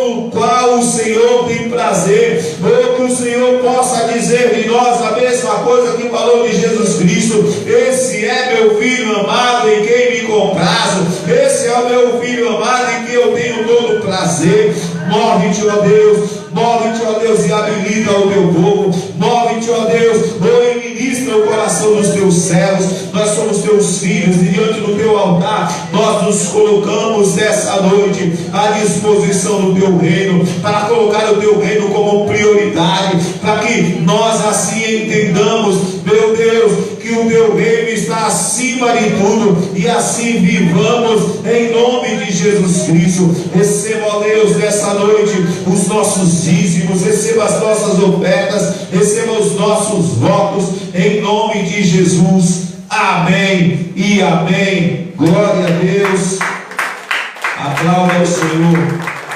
no qual o Senhor tem prazer, que o Senhor possa dizer de nós a mesma coisa que falou de Jesus Cristo: esse é meu filho amado em quem me comprazo, esse é o meu filho amado em que eu tenho todo prazer. Move-te, ó Deus, move-te, ó Deus, e habilita o teu povo, move-te, ó Deus, e ministra o coração dos teus servos. Nós somos teus filhos e diante do teu altar nós nos colocamos essa noite à disposição do teu reino, para colocar o teu reino como prioridade, para que nós assim entendamos, meu Deus, que o teu reino está acima de tudo, e assim vivamos em nome de Jesus Cristo. Receba, ó Deus, nessa noite os nossos dízimos, receba as nossas ofertas, receba os nossos votos, em nome de Jesus. Amém e amém. Glória a Deus. Aplauda ao Senhor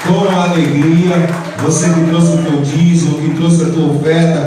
com alegria. Você que trouxe o teu dízimo, que trouxe a tua oferta,